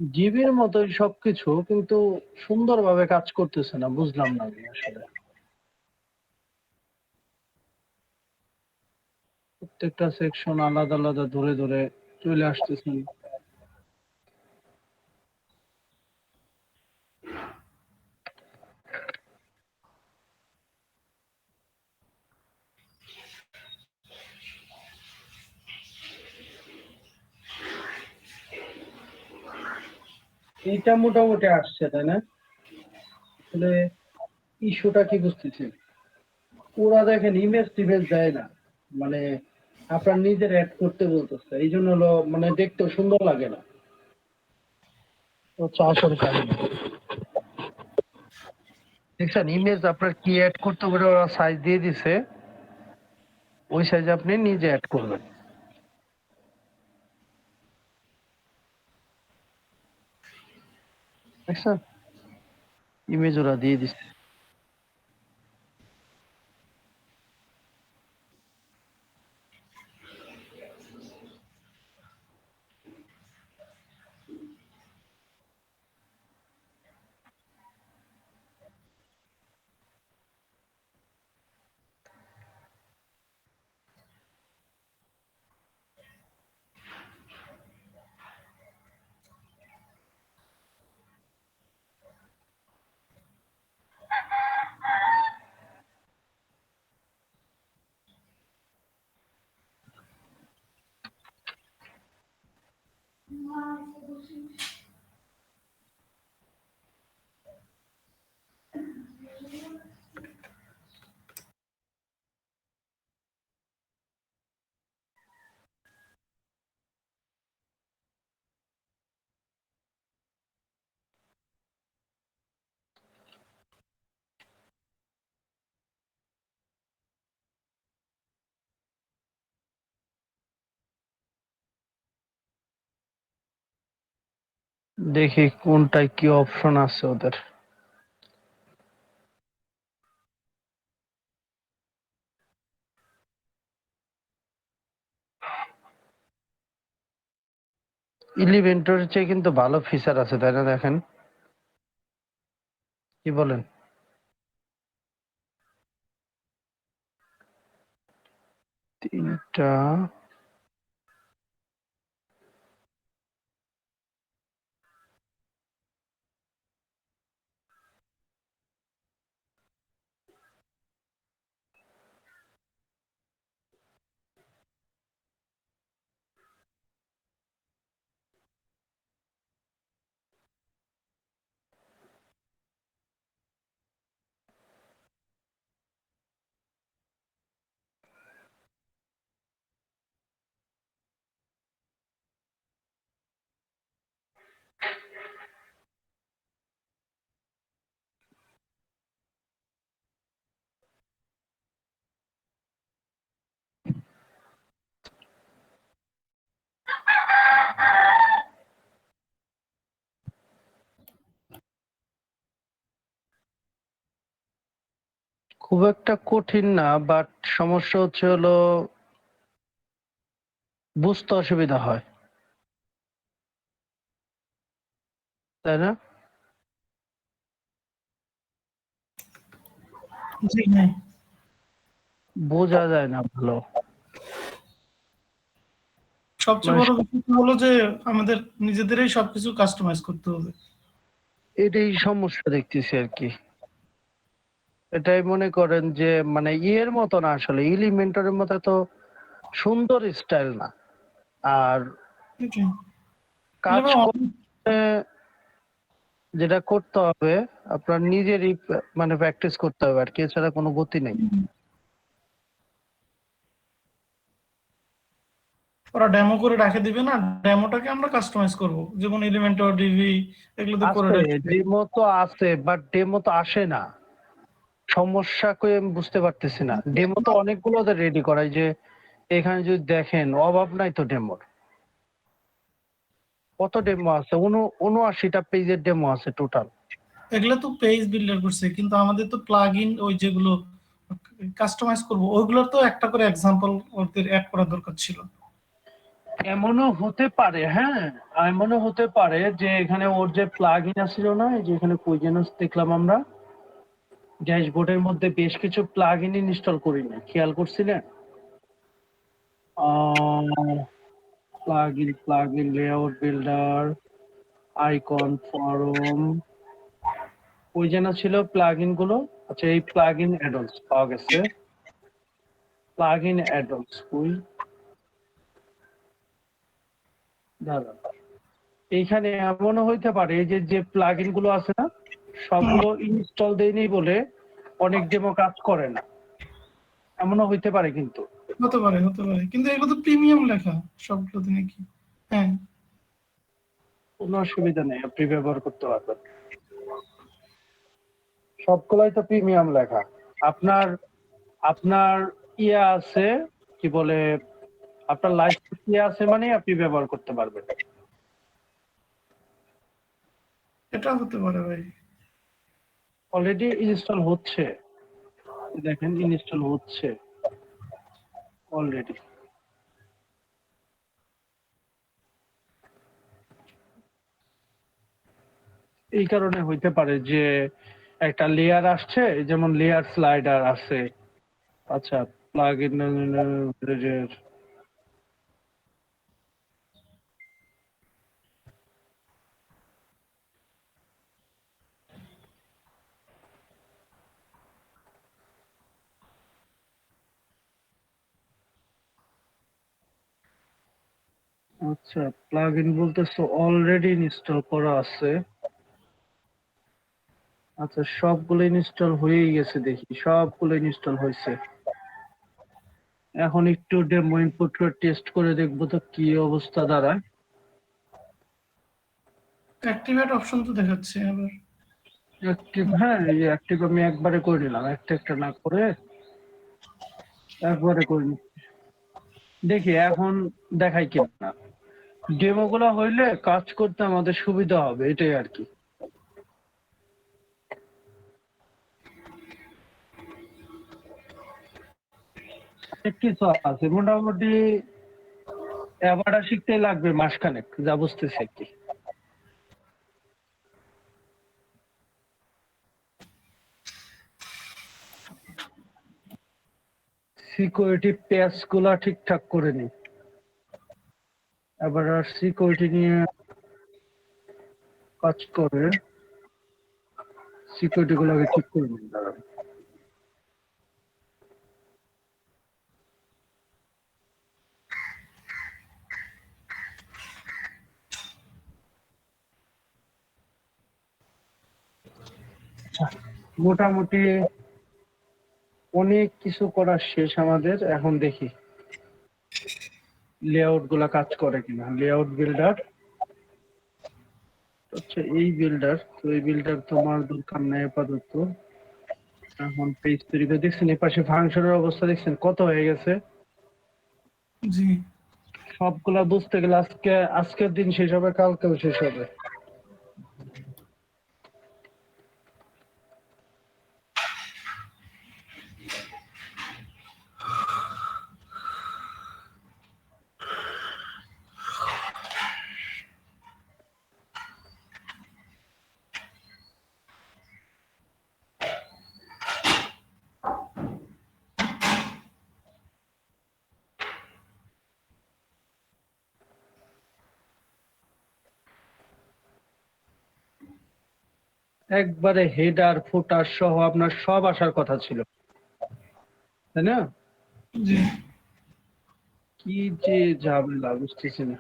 জিবির মতোই সবকিছু, কিন্তু সুন্দরভাবে কাজ করতেছে না, বুঝলাম না আমি আসলে। প্রত্যেকটা সেকশন আলাদা আলাদা ধরে ধরে চলে আসতেছেন। এইটা মোটামুটি আসছে, তাই না? আসলে ইস্যুটা কি বুঝতেছি, ওরা দেখেন ইমেজ টিমেজ দেয় না, মানে আপনার নিজের অ্যাড করতে বলতেছে, এই জন্য হলো মানে দেখতে সুন্দর লাগে না। তো আসল কাহিনী দেখছেন, ইমেজ আপনার কি অ্যাড করতে পারে, ওরা সাইজ দিয়ে দিছে, ওই সাইজে আপনি নিজে অ্যাড করবেন। দেখছেন, ইমেজ ওরা দিয়ে দিছে। দেখি কোনটায় কি অপশন আছে ওদের। ইলিভেন্টর চেয়ে কিন্তু ভালো ফিচার আছে, তাই না? দেখেন, কি বলেন? তিনটা খুব একটা কঠিন না, বাট সমস্যা হচ্ছে হলো বুঝতে অসুবিধা হয়, তাই না? জি হ্যাঁ। বোঝা যায় না ভালো। সবচেয়ে মানে বড় বিষয় হলো যে আমাদের নিজেদেরই সবকিছু কাস্টমাইজ করতে হবে। এটাই সমস্যা দেখতেছি আর কি। এটাই মনে করেন যে মানে ইয়ের মতো না, আসলে এলিমেন্টরের মতো তো সুন্দর স্টাইল না। আর এটাই। কাজ এভাবে করতে যেটা করতে হবে, আপনার নিজেরই মানে প্র্যাকটিস করতে হবে, আর কি, এছাড়া কোনো গতি নেই। ওরা ডেমো করে রাখে দিবে না, ডেমোটাকে আমরা কাস্টমাইজ করব, যেমন এলিমেন্টর ডিভি এগুলোতে করে আছে রাখবে। ডেমো তো আছে, বাট ডেমো তো আসে না। সমস্যা কই আমি বুঝতে পারতেছি না। ডেমো তো অনেকগুলো ওদের রেডি করায়, যে এখানে যদি দেখেন অভাব নাই তো ডেমোর। কত ডেমো আছে? 79টা পেজের ডেমো আছে টোটাল। এগুলো তো পেজ বিল্ডার করছে, কিন্তু আমাদের তো প্লাগ ইন ওই যেগুলো কাস্টমাইজ করব ওইগুলোর তো একটা করে এক্সাম্পল ওদের অ্যাড করা দরকার ছিল। এমনও হতে পারে, হ্যাঁ, এমনও হতে পারে যে এখানে ওর যে প্লাগ ইন আছিল না, এই যে এখানে কুইজেনাস দেখলাম আমরা ড্যাশবোর্ডের মধ্যে বেশ কিছু প্লাগ ইন ইনস্টল করি না, খেয়াল করছিলেন? Plug in layout builder, icon, form, ওই যেন ছিল প্লাগ ইন গুলো। আচ্ছা, এই প্লাগ ইন অ্যাডলস পাওয়া গেছে। প্লাগ ইন অ্যাডলস ওই দাদা, এইখানে এমনও হইতে পারে যে যে প্লাগ ইন গুলো আছে না, সবগুলো ইনস্টল দেয়নি বলে অনেক ডেমো কাজ করে না। এমনও হইতে পারে কিন্তু। হতে পারে, হতে পারে, কিন্তু এগুলো তো প্রিমিয়াম লেখা সবগুলোতে নাকি? হ্যাঁ। কোনো অসুবিধা নেই, আপনি ব্যবহার করতে পারবেন। সবগুলাই তো প্রিমিয়াম লেখা। আপনার আপনার ইয়ে আছে, কি বলে, আপনার লাইসেন্স ইয়ে আছে মানে আপনি ব্যবহার করতে পারবেন। এটা হতে পারে ভাই। অলরেডি ইনস্টল হচ্ছে, দেখেন ইনস্টল হচ্ছে অলরেডি। এই কারণে হইতে পারে যে একটা লেয়ার আসছে, যেমন লেয়ার স্লাইডার আছে। আচ্ছা, প্লাগ ইন আচ্ছা, প্লাগ ইন বলতেছো অলরেডি ইনস্টল করা আছে। আচ্ছা, সবগুলো ইনস্টল হয়েই গেছে, দেখি সবগুলো ইনস্টল হয়েছে। এখন একটু ডেমো ইনপুট টেস্ট করে দেখবো তো কি অবস্থা দাঁড়ায়। অ্যাক্টিভেট অপশন তো দেখাচ্ছে আবার। অ্যাক্টিভ, হ্যাঁ, এই অ্যাক্টিভ আমি একবারে করে নিলাম, একটা একটা না করে একবারে করে নিচ্ছি। দেখি এখন দেখাই কিনা। ডেমো গুলো হইলে কাজ করতে আমাদের সুবিধা হবে, এটাই আর কি। অনেক কিছু আছে মোটামুটি, এবারটা শিখতে লাগবে মাসখানেক, যা বুঝতেছি আর কি। সিকিউরিটি প্যাচ গুলা ঠিকঠাক করে নি। এবার আর সিকিউরিটি নিয়ে কাজ করে, সিকিউরিটি গুলোকে ঠিক করে নিন দাঁড়ান। মোটামুটি অনেক কিছু করা শেষ আমাদের। এখন দেখি লেআউট গুলা কাজ করে কিনা। লেআউট বিল্ডার, আচ্ছা এই বিল্ডার, তো এই বিল্ডার তোমার দরকার নেই আপাতত। এখন পেজ তৈরি করে দেখছেন, এই পাশে ফাংশনের অবস্থা দেখছেন কত হয়ে গেছে। জি। সবগুলা বুঝতে গেলে আজকের দিন শেষ হবে, কালকেও শেষ হবে। একবারে হেডার ফুটার সহ আপনার সব আসার কথা ছিল, তাই না? জি। কি যে ঝামেলা বুঝতেছি না।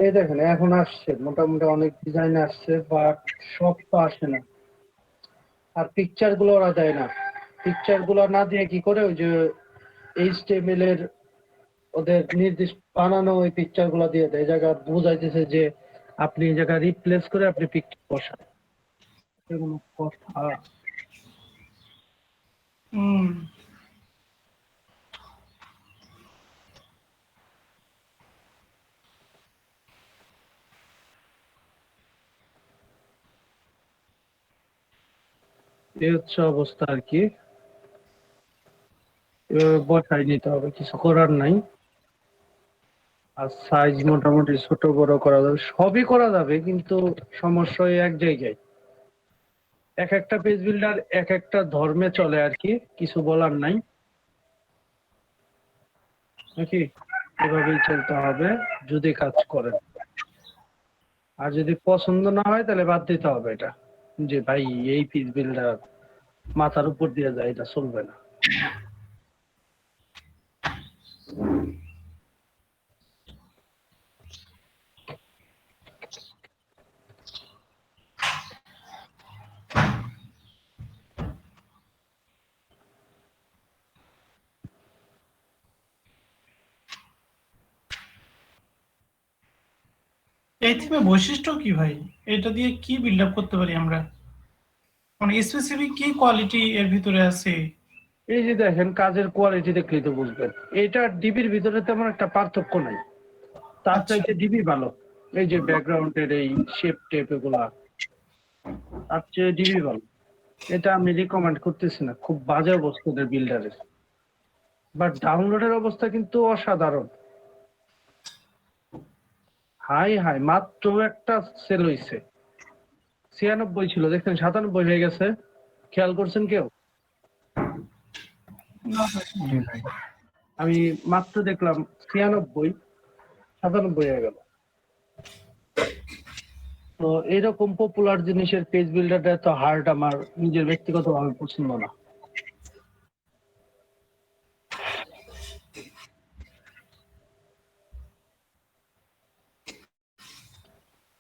এই দেখেন এখন আসছে, মোটামুটি অনেক ডিজাইন আসছে, বাট সব তো আসে না। আর পিকচার গুলো ওরা দেয় না। পিকচার গুলো না দিয়ে কি করে, ওই যে এইচটিএমএল এর ওদের নির্দিষ্ট বানানো ওই পিকচার গুলো দিয়ে দেয়। এই জায়গা বোঝাইতেছে যে আপনি এই জায়গা রিপ্লেস করে আপনি পিকচার বসান। এগুলো কথা। হুম। এই হচ্ছে অবস্থা আর কি। এভাবে বসাই নিতে হবে, কিছু করার নাই। আর সাইজ মোটামুটি ছোট বড় করা যাবে, সবই করা যাবে, কিন্তু সমস্যা ওই এক জায়গায়। এক একটা পেজ বিল্ডার এক একটা ধর্মে চলে আর কি, কিছু বলার নাই নাকি। এভাবেই চলতে হবে যদি কাজ করেন। আর যদি পছন্দ না হয় তাহলে বাদ দিতে হবে এটা, যে ভাই এই পেজ বিল্ডার মাথার উপর দিয়ে যায়, এটা চলবে না। এই থিমে বৈশিষ্ট্য কি ভাই? এটা দিয়ে কি বিল্ড আপ করতে পারি আমরা? মানে স্পেসিফিক কি কোয়ালিটি এর ভিতরে আছে? এই যে দেখেন, কাজের কোয়ালিটি দেখলেই তো বুঝবেন। এটা ডিবির ভিতরে তেমন একটা পার্থক্য নাই, তার আচ্ছা। চাইতে ডিবি ভালো। এই যে ব্যাকগ্রাউন্ডের এই শেপ টেপ এগুলা, তার চেয়ে ডিবি ভালো। এটা আমি রিকমেন্ড করতেছি না, খুব বাজে অবস্থা ওদের বিল্ডারের। বাট ডাউনলোডের অবস্থা কিন্তু অসাধারণ। হাই হাই, মাত্র একটা সেল হইছে। 96 ছিল, দেখছেন 97 হয়ে গেছে। খেয়াল করছেন কেউ? না ভাই। জি ভাই। আমি মাত্র দেখলাম 96, 97 হয়ে গেল। তো এরকম পপুলার জিনিসের পেজ বিল্ডারটা এত হার্ড আমার নিজের ব্যক্তিগতভাবে পছন্দ না।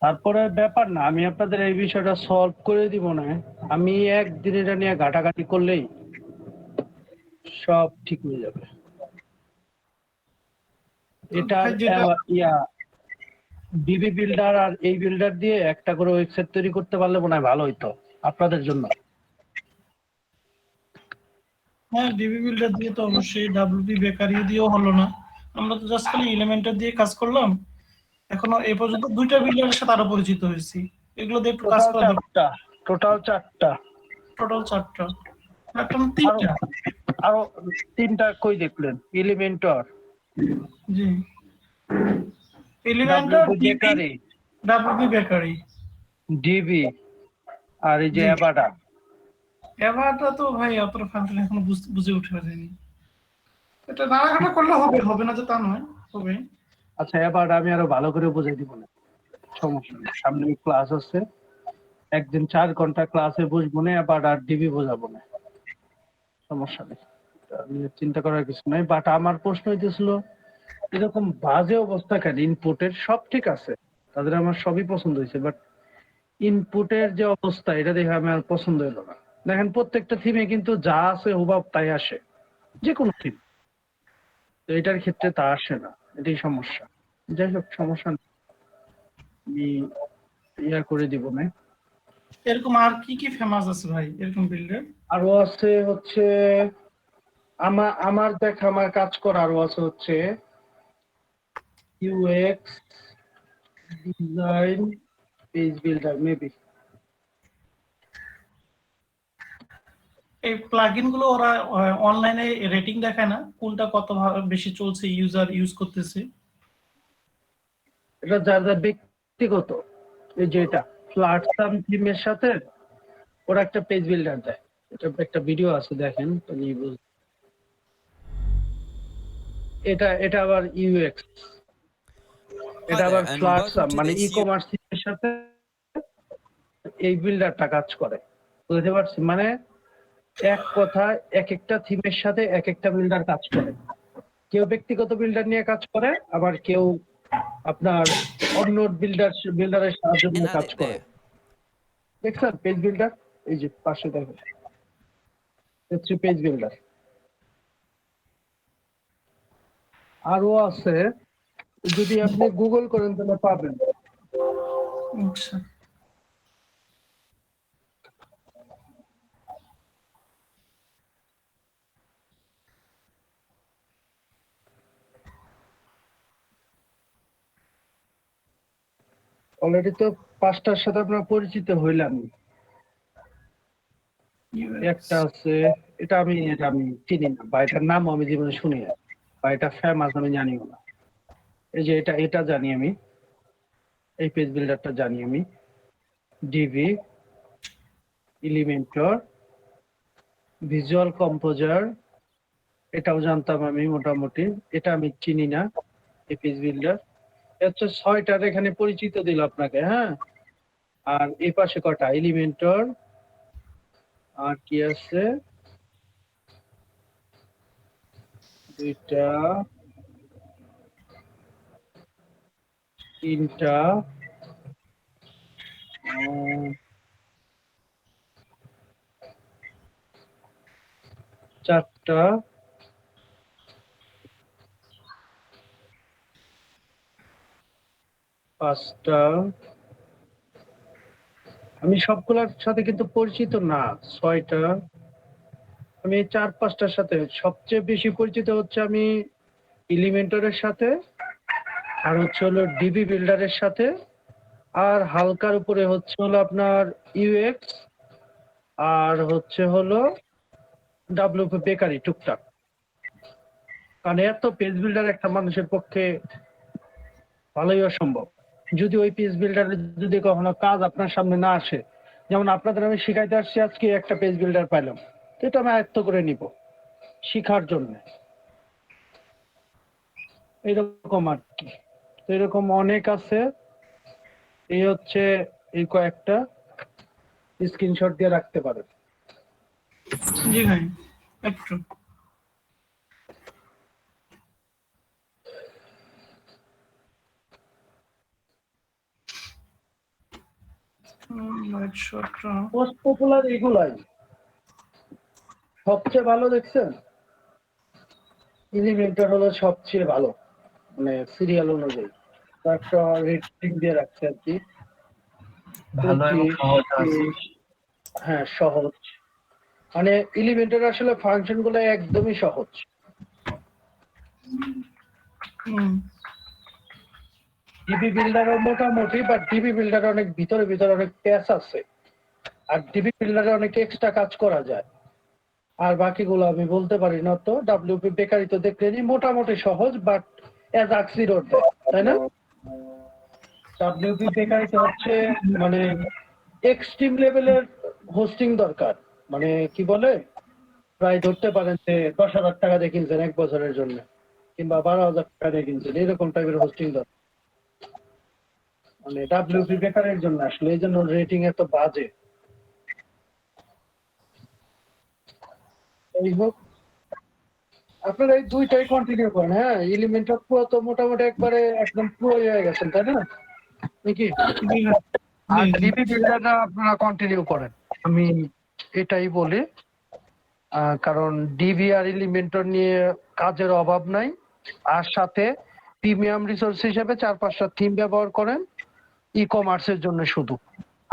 তারপরে ব্যাপার না, আমি আপনাদের এই বিষয়টা সলভ করে দিব না। আমি একদিন এটা নিয়ে ঘাটাঘাটি করলেই সব ঠিক হয়ে যাবে। এটা ভাই যেটা ইয়া ডিবি বিল্ডার আর এই বিল্ডার দিয়ে একটা করে ওয়েবসাইট তৈরি করতে পারলে মনে হয় ভালো হইতো আপনাদের জন্য। হ্যাঁ, ডিবি বিল্ডার দিয়ে তো অবশ্যই, ডাব্লিউপি বেকারি দিয়েও হলো না। আমরা তো জাস্ট খালি এলিমেন্টর দিয়ে কাজ করলাম। এখনো এই পর্যন্ত 2টা বিল্ডারের সাথে আরো পরিচিত হয়েছি। এগুলো দিয়ে একটু কাজ টোটাল করা দরকার। 4টা, টোটাল 4টা। টোটাল 4টা, একটা না আরো 3টা? আরো 3টা কই দেখলেন? এলিমেন্টর, জি, Elementor, WP DB, bakery, WP bakery. DB, আর এই যে জি, অ্যাবাডা। এভারটা তো ভাই অতটা ফাংশন এখনো বুঝে উঠে পারেনি। এটা নাড়াঘাটা করলে হবে, হবে না যে তা নয়, হবে। আচ্ছা, অ্যাবাডা আমি আরো ভালো করে বুঝাই দিব না, সমস্যা নেই। সামনে ক্লাস আছে, একদিন 4 ঘন্টা ক্লাসে বসবো না, অ্যাবাডা আর ডিবি বোঝাবো না, সমস্যা নেই। এটা নিয়ে চিন্তা করার কিছু নাই। বাট আমার প্রশ্ন হইতেছিল, এরকম বাজে অবস্থা কেন? ইনপুটের সব ঠিক আছে, তাদের আমার সবই পছন্দ হয়েছে, বাট ইনপুটের যে অবস্থা এটা দেখে আমি আর পছন্দ হলো না। দেখেন প্রত্যেকটা থিমে কিন্তু যা আছে হুবাব তাই আসে, যে কোনো থিম। তো এটার ক্ষেত্রে তা আসে না, এটাই সমস্যা। যাই হোক, সমস্যা নেই, আমি ইয়া করে দিব না। এরকম আর কি কি ফেমাস আছে ভাই এরকম বিল্ডার? আরো আছে হচ্ছে, আমার দেখা, আমার কাজ করা আরো আছে হচ্ছে UX design page builder maybe. এই প্লাগইন গুলো ওরা অনলাইনে রেটিং দেখায় না, কোনটা কত বেশি চলছে, ইউজার ইউজ করতেছে? এটা যার যার ব্যক্তিগত। এই যে এটা ফ্ল্যাটসাম থিমের সাথে ওরা একটা পেজ বিল্ডার দেয়, এটা একটা ভিডিও আছে, দেখেন তাহলেই বুঝবেন। এটা এটা আবার ইউএক্স, এটা Hi আবার there, and Flatsome welcome to মানে the ই SEO. কমার্স থিমের সাথে এই বিল্ডারটা কাজ করে। বুঝতে পারছি, মানে এক কথায় এক একটা থিমের সাথে এক একটা বিল্ডার কাজ করে। কেউ ব্যক্তিগত বিল্ডার নিয়ে কাজ করে, আবার কেউ আপনার অন্য বিল্ডারের সাহায্য নিয়ে কাজ Edit করে। there. দেখছেন পেজ বিল্ডার? এই যে পাশে দেখেন, হচ্ছে পেজ বিল্ডার। আরো আছে, যদি আপনি গুগল করেন তাহলে পাবেন। আচ্ছা অলরেডি তো 5টার সাথে আপনার পরিচিত হইলাম। একটা আছে, এটা আমি চিনি না, বা এটার নাম আমি জীবনে শুনি না, বা এটা ফেমাস আমি জানিও না। এই যে এটা জানি আমি, এই পেজ বিল্ডারটা জানি আমি। ডিভি, এলিমেন্টর, ভিজুয়াল কম্পোজার, এটাও জানতাম আমি মোটামুটি। এটা আমি চিনি না, এই পেজ বিল্ডার। হচ্ছে 6টার এখানে পরিচিত দিল আপনাকে, হ্যাঁ। আর এই পাশে কটা, এলিমেন্টর, আর কি আছে, 2টা, 3টা, 4টা, 5টা। আমি সবগুলোর সাথে কিন্তু পরিচিত না। 6টা, আমি 4-5টার সাথে সবচেয়ে বেশি পরিচিত হচ্ছে আমি এলিমেন্টরের সাথে, আর হচ্ছে হলো ডিবি বিল্ডারের সাথে, আর হালকার উপরে হচ্ছে হলো আপনার ইউএক্স, আর হচ্ছে হলো ডাব্লিউপি বেকারি টুকটাক। কারণ এত পেজ বিল্ডার একটা মানুষের পক্ষে ভালোই অসম্ভব। যদি ওই পেজ বিল্ডারের যদি কখনো কাজ আপনার সামনে না আসে, যেমন আপনাদের আমি শিখাইতে আসছি, আজকে একটা পেজ বিল্ডার পাইলাম, তো এটা আমি আয়ত্ত করে নিব শিখার জন্য, এরকম আর কি। তো এরকম অনেক আছে। এই হচ্ছে এই কয়েকটা স্ক্রিনশট দিয়ে রাখতে পারেন। জি ভাই একটু লাইট শটটা মোস্ট পপুলার এগুলাই সবচেয়ে ভালো দেখছেন। এলিমেন্টর হলো সবচেয়ে ভালো, মানে সিরিয়াল অনুযায়ী একটা রেটিং দিয়ে রাখছে আর কি। ভালো এবং 25, সহজ আছে। 30, হ্যাঁ সহজ। মানে এলিমেন্টর আসলে ফাংশন গুলো একদমই সহজ। হুম ডিবি বিল্ডারও মোটামুটি, বাট ডিবি বিল্ডার অনেক ভিতরে ভিতরে অনেক প্যাচ আছে, আর ডিবি বিল্ডারে অনেক এক্সট্রা কাজ করা যায়। আর বাকিগুলো আমি বলতে পারি না। তো ডাব্লিউপি বেকারি তো দেখলেনি, মোটামুটি সহজ, বাট এজ আক্সিডোর দেয়, তাই না? ডাব্লিউপি বেকারিতে হচ্ছে মানে এক্সট্রিম লেভেলের হোস্টিং দরকার। মানে কি বলে, প্রায় ধরতে পারেন যে 10,000 টাকা দিয়ে কিনছেন 1 বছরের জন্য, কিংবা 12,000 টাকা দিয়ে কিনছেন, এরকম টাইপের হোস্টিং দরকার। মানে ডাব্লিউপি বেকারের জন্য আসলে এই জন্য রেটিং এত বাজে। এই হোক, আপনারা এই দুইটাই কন্টিনিউ করেন। হ্যাঁ, এলিমেন্টাল পুরো তো মোটামুটি একবারে একদম পুরো হয়ে গেছেন, তাই না নাকি? জি ভাই আর জি জি ডিবি বিল্ডারটা আপনারা কন্টিনিউ করেন, আমি এটাই বলি। কারণ ডিবি আর এলিমেন্টর নিয়ে কাজের অভাব নাই। আর সাথে প্রিমিয়াম রিসোর্স হিসেবে 4-5টা থিম ব্যবহার করেন ই কমার্সের জন্য শুধু,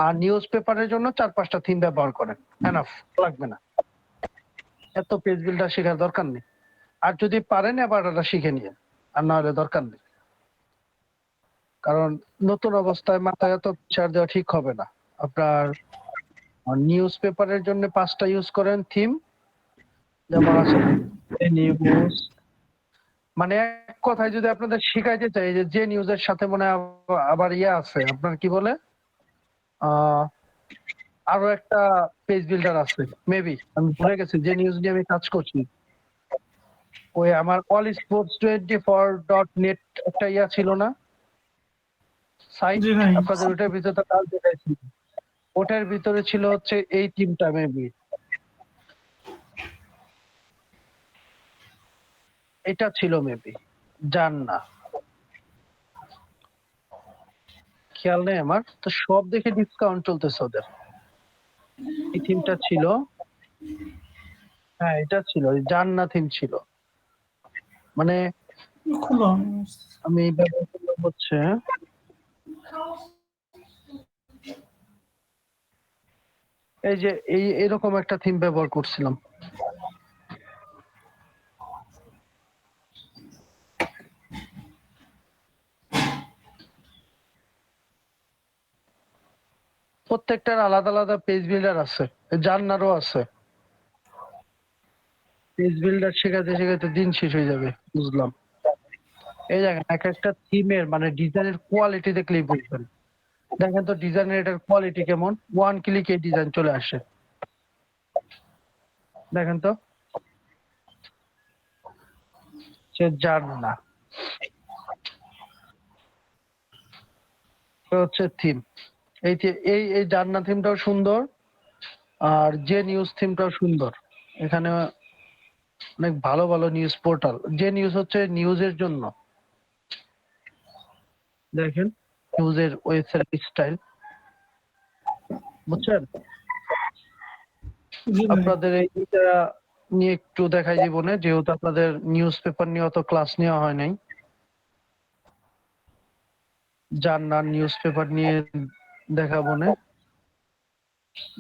আর নিউজ পেপারের জন্য 4-5টা থিম ব্যবহার করেন, এনাফ, লাগবে না। এত পেজ বিল্ডার শেখার দরকার নেই। আর যদি পারেন এবার এটা শিখে নিয়ে, আর না হলে দরকার নেই। কারণ নতুন অবস্থায় মাথায় এত প্রেসার দেওয়া ঠিক হবে না। আপনার নিউজ পেপারের জন্য 5টা ইউজ করেন থিম, যেমন আছে নিউজ। মানে এক কথায় যদি আপনাদের শিখাইতে চাই, যে নিউজের সাথে মনে হয় আবার ইয়ে আছে, আপনার কি বলে, আহ আরো একটা পেজ বিল্ডার আছে মেবি, আমি ভুলে গেছি যে নিউজ নিয়ে আমি কাজ করছি। ওই আমার allsports24.net একটা ইয়া ছিল না সাইট, জি ভাই আপনাদের ওটার ভিতরে তো কাজ দেখাইছি। ওটার ভিতরে ছিল হচ্ছে এই টিমটা মেবি, এটা ছিল মেবি, জান না। খেয়াল নেই আমার, তো সব দেখে ডিসকাউন্ট চলতেছে ওদের। এই থিমটা ছিল, হ্যাঁ এটা ছিল, জান্নাত থিম ছিল। মানে খুলো। আমি ব্যবহার করলাম হচ্ছে এই যে এরকম একটা থিম ব্যবহার করছিলাম। প্রত্যেকটার আলাদা আলাদা পেজ বিল্ডার আছে, জান্নারও আছে। পেজ বিল্ডার শেখাতে শেখাতে দিন শেষ হয়ে যাবে, বুঝলাম। এই দেখেন এক একটা থিমের মানে ডিজাইনের কোয়ালিটি দেখলেই বুঝবেন। দেখেন তো ডিজাইনের এটার কোয়ালিটি কেমন, ওয়ান ক্লিকে ডিজাইন চলে আসে। দেখেন তো, সে জান্নাত হচ্ছে থিম। এই জান্নাত থিমটাও সুন্দর, আর যে নিউজ থিমটাও সুন্দর। এখানে অনেক ভালো ভালো নিউজ পোর্টাল, যে নিউজ হচ্ছে নিউজের জন্য। দেখেন নিউজের ওয়েবসাইট স্টাইল, বুঝছেন? জি ভাই। আপনাদের এইটা নিয়ে একটু দেখাই জীবনে, যেহেতু আপনাদের নিউজ পেপার নিয়ে অত ক্লাস নেওয়া হয় নাই। জান্নাত নিউজ পেপার নিয়ে দেখাবো না।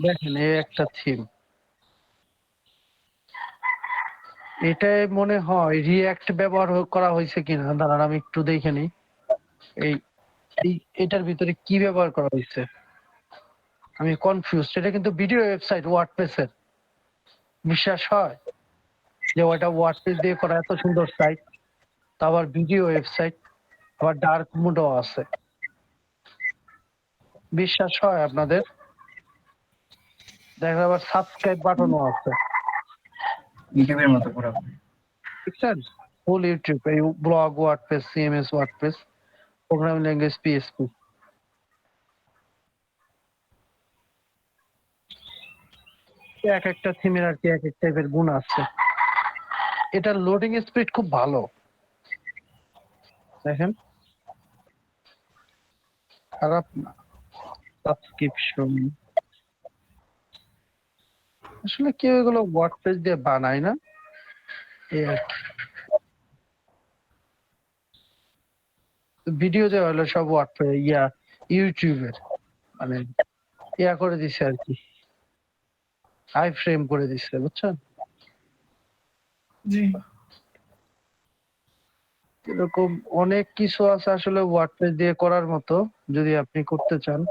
দেখেন এই একটা থিম, এটাই মনে হয় রিয়্যাক্ট ব্যবহার করা হয়েছে কিনা, দাঁড়ান আমি একটু দেখে নিই। এই এটার ভিতরে কি ব্যবহার করা হয়েছে আমি কনফিউজ। এটা কিন্তু ভিডিও ওয়েবসাইট ওয়ার্ডপ্রেসের, বিশ্বাস হয় যে ওটা ওয়ার্ডপ্রেস দিয়ে করা এত সুন্দর সাইট, তা আবার ভিডিও ওয়েবসাইট, আবার ডার্ক মোডও আছে, বিশ্বাস হয় আপনাদের? দেখেন আবার সাবস্ক্রাইব বাটনও আছে, ইউটিউবের মতো পুরোপুরি। বুঝছেন? ফুল ইউটিউব, এই blog WordPress, CMS WordPress, programming language PSP. এক একটা থিমের আর কি এক এক টাইপের গুণ আছে। এটার লোডিং স্পিড খুব ভালো, দেখেন খারাপ না। সাবস্ক্রিপশন, আসলে কেউ এগুলো ওয়ার্ডপ্রেস দিয়ে বানায় না, এই আর কি। ভিডিও দেওয়া হলো সব ওয়ার্ডপ্রেস ইউটিউবের, মানে করে দিছে আর কি, হাই ফ্রেম করে দিছে, বুঝছেন? জি। এরকম অনেক কিছু আছে আসলে ওয়ার্ডপ্রেস দিয়ে করার মতো, যদি আপনি করতে চান।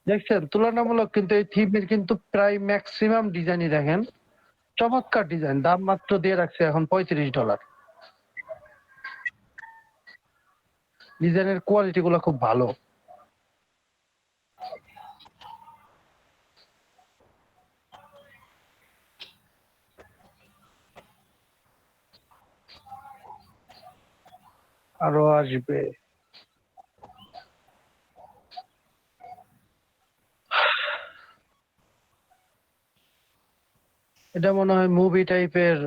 দেখছেন তুলনামূলক কিন্তু এই থিমের কিন্তু প্রায় ম্যাক্সিমাম ডিজাইনই দেখেন চমৎকার ডিজাইন, দাম মাত্র দিয়ে রাখছে এখন $35। ডিজাইনের কোয়ালিটি গুলো খুব ভালো। আরো আসবে। এটা মনে হয় মুভি টাইপের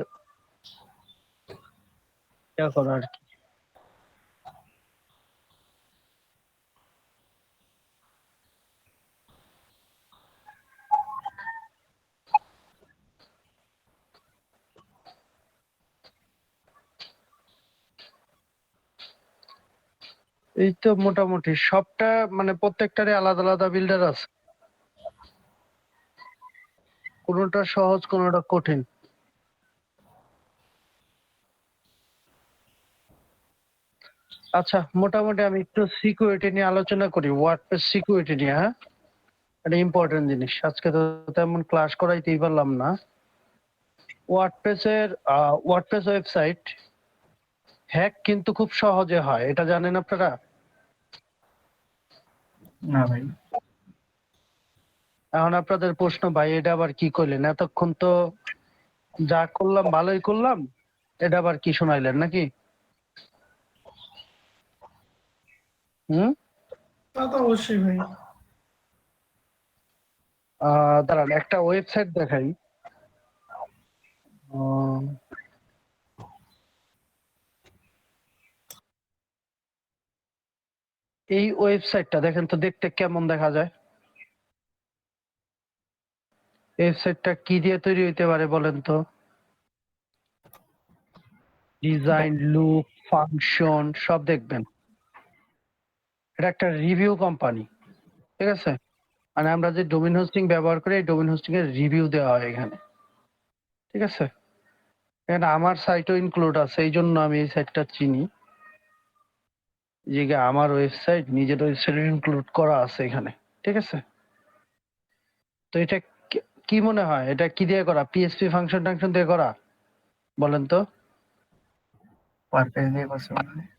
করা আর কি। এই তো মোটামুটি সবটা, মানে প্রত্যেকটারই আলাদা আলাদা বিল্ডার আছে, কোনোটা সহজ কোনোটা কঠিন। আচ্ছা মোটামুটি আমি একটু সিকিউরিটি নিয়ে আলোচনা করি, ওয়ার্ডপ্রেস সিকিউরিটি নিয়ে। হ্যাঁ, এটা ইম্পর্টেন্ট জিনিস, আজকে তো তেমন ক্লাস করাইতেই পারলাম না। ওয়ার্ডপ্রেস ওয়েবসাইট হ্যাক কিন্তু খুব সহজে হয়, এটা জানেন আপনারা? না ভাই। এখন আপনাদের প্রশ্ন, ভাই এটা আবার কি করলেন, এতক্ষণ তো যা করলাম ভালোই করলাম, এটা আবার কি শোনাইলেন নাকি? হুম, তা তো অবশ্যই ভাই। দাঁড়ান একটা ওয়েবসাইট দেখাই, আহ, এই ওয়েবসাইটটা দেখেন তো দেখতে কেমন দেখা যায়? ওয়েবসাইটটা কি দিয়ে তৈরি হইতে পারে বলেন তো? ডিজাইন, লুক, ফাংশন সব দেখবেন। এটা একটা রিভিউ কোম্পানি, ঠিক আছে? মানে আমরা যে ডোমেইন হোস্টিং ব্যবহার করি, এই ডোমেইন হোস্টিং এর রিভিউ দেওয়া হয় এখানে, ঠিক আছে? এখানে আমার সাইটও ইনক্লুড আছে, এই জন্য আমি এই সাইটটা চিনি। যে আমার ওয়েবসাইট, নিজের ওয়েবসাইট ইনক্লুড করা আছে এখানে, ঠিক আছে? তো এটা কি মনে হয়, এটা কি দিয়ে করা? পিএসপি ফাংশন টাংশন দিয়ে করা বলেন তো? পার পেজ দিয়ে করছে মনে হয়।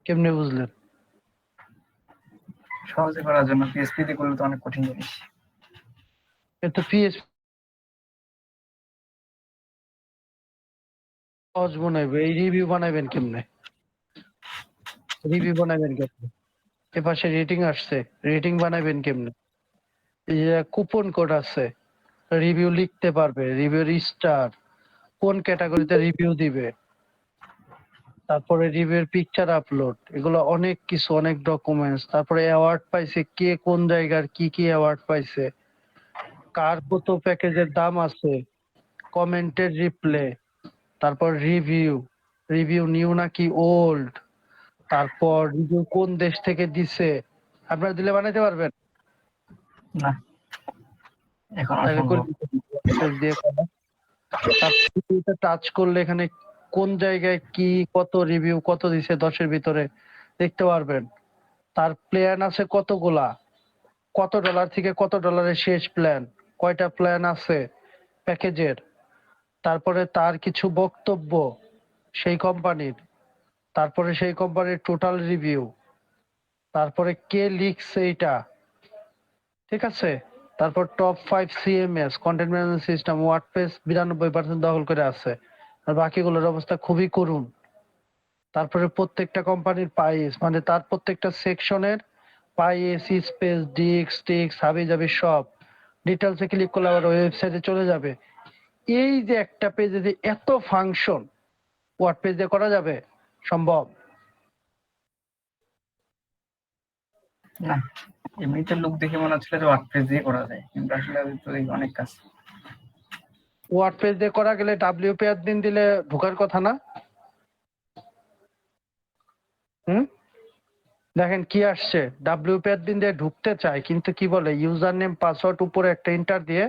কেমনে বুঝলেন? সহজে করার জন্য, পিএসপি দিয়ে করলে তো অনেক কঠিন জিনিস। কিন্তু পিএসপি সহজ মনে হবে, এই রিভিউ বানাবেন কেমনে? রিভিউ বানাবেন কেমনে? এপাশে রেটিং আসছে, রেটিং বানাবেন কেমনে? এই যে কুপন কোড আছে, রিভিউ লিখতে পারবে, রিভিউর স্টার, কোন ক্যাটাগরিতে রিভিউ দিবে, তারপরে রিভিউর পিকচার আপলোড, এগুলো অনেক কিছু, অনেক ডকুমেন্টস। তারপরে অ্যাওয়ার্ড পাইছে কে, কোন জায়গার কি কি অ্যাওয়ার্ড পাইছে, কার কত প্যাকেজের দাম আছে, কমেন্টের রিপ্লে, তারপর রিভিউ, রিভিউ নিউ নাকি ওল্ড, তারপর রিভিউ কোন দেশ থেকে দিছে। আপনারা দিলে বানাইতে পারবেন? না, এখন তাহলে অসম্ভব। দিয়ে করা। তারপর টাচ করলে এখানে কোন জায়গায় কি কত রিভিউ কত দিছে 10-এর ভিতরে দেখতে পারবেন। তার প্ল্যান আছে কতগুলা, কত ডলার থেকে কত ডলারের শেষ প্ল্যান, কয়টা প্ল্যান আছে প্যাকেজের, তারপরে তার কিছু বক্তব্য সেই কোম্পানির, তারপরে সেই কোম্পানির টোটাল রিভিউ, তারপরে কে লিখছে এইটা, ঠিক আছে? তারপর top 5 CMS content management system WordPress 92% দখল করে আছে, আর বাকিগুলোর অবস্থা খুবই করুণ। তারপরে প্রত্যেকটা কোম্পানির পাইস, মানে তার প্রত্যেকটা সেকশনের পাইস, স্পেস, ডিক্স, টিক্স, হাবি জাবি সব ডিটেলসে ক্লিক করলে আবার ওয়েবসাইটে চলে যাবে। এই যে একটা পেজে যে এত ফাংশন ওয়ার্ডপ্রেস দিয়ে করা যাবে সম্ভব? না, এমনিতে লোক দেখে মনে হচ্ছিল যে ওয়ার্ডপ্রেস দিয়ে করা যায়, কিন্তু আসলে তো অনেক কাজ। ওয়ার্ডপ্রেস দিয়ে করা গেলে ডাব্লিউপি অ্যাডমিন দিলে ঢোকার কথা না? দেখেন কি আসছে, ডাব্লিউপি অ্যাডমিন দিয়ে ঢুকতে চায়, কিন্তু কি বলে ইউজার নেম পাসওয়ার্ড উপরে একটা এন্টার দিয়ে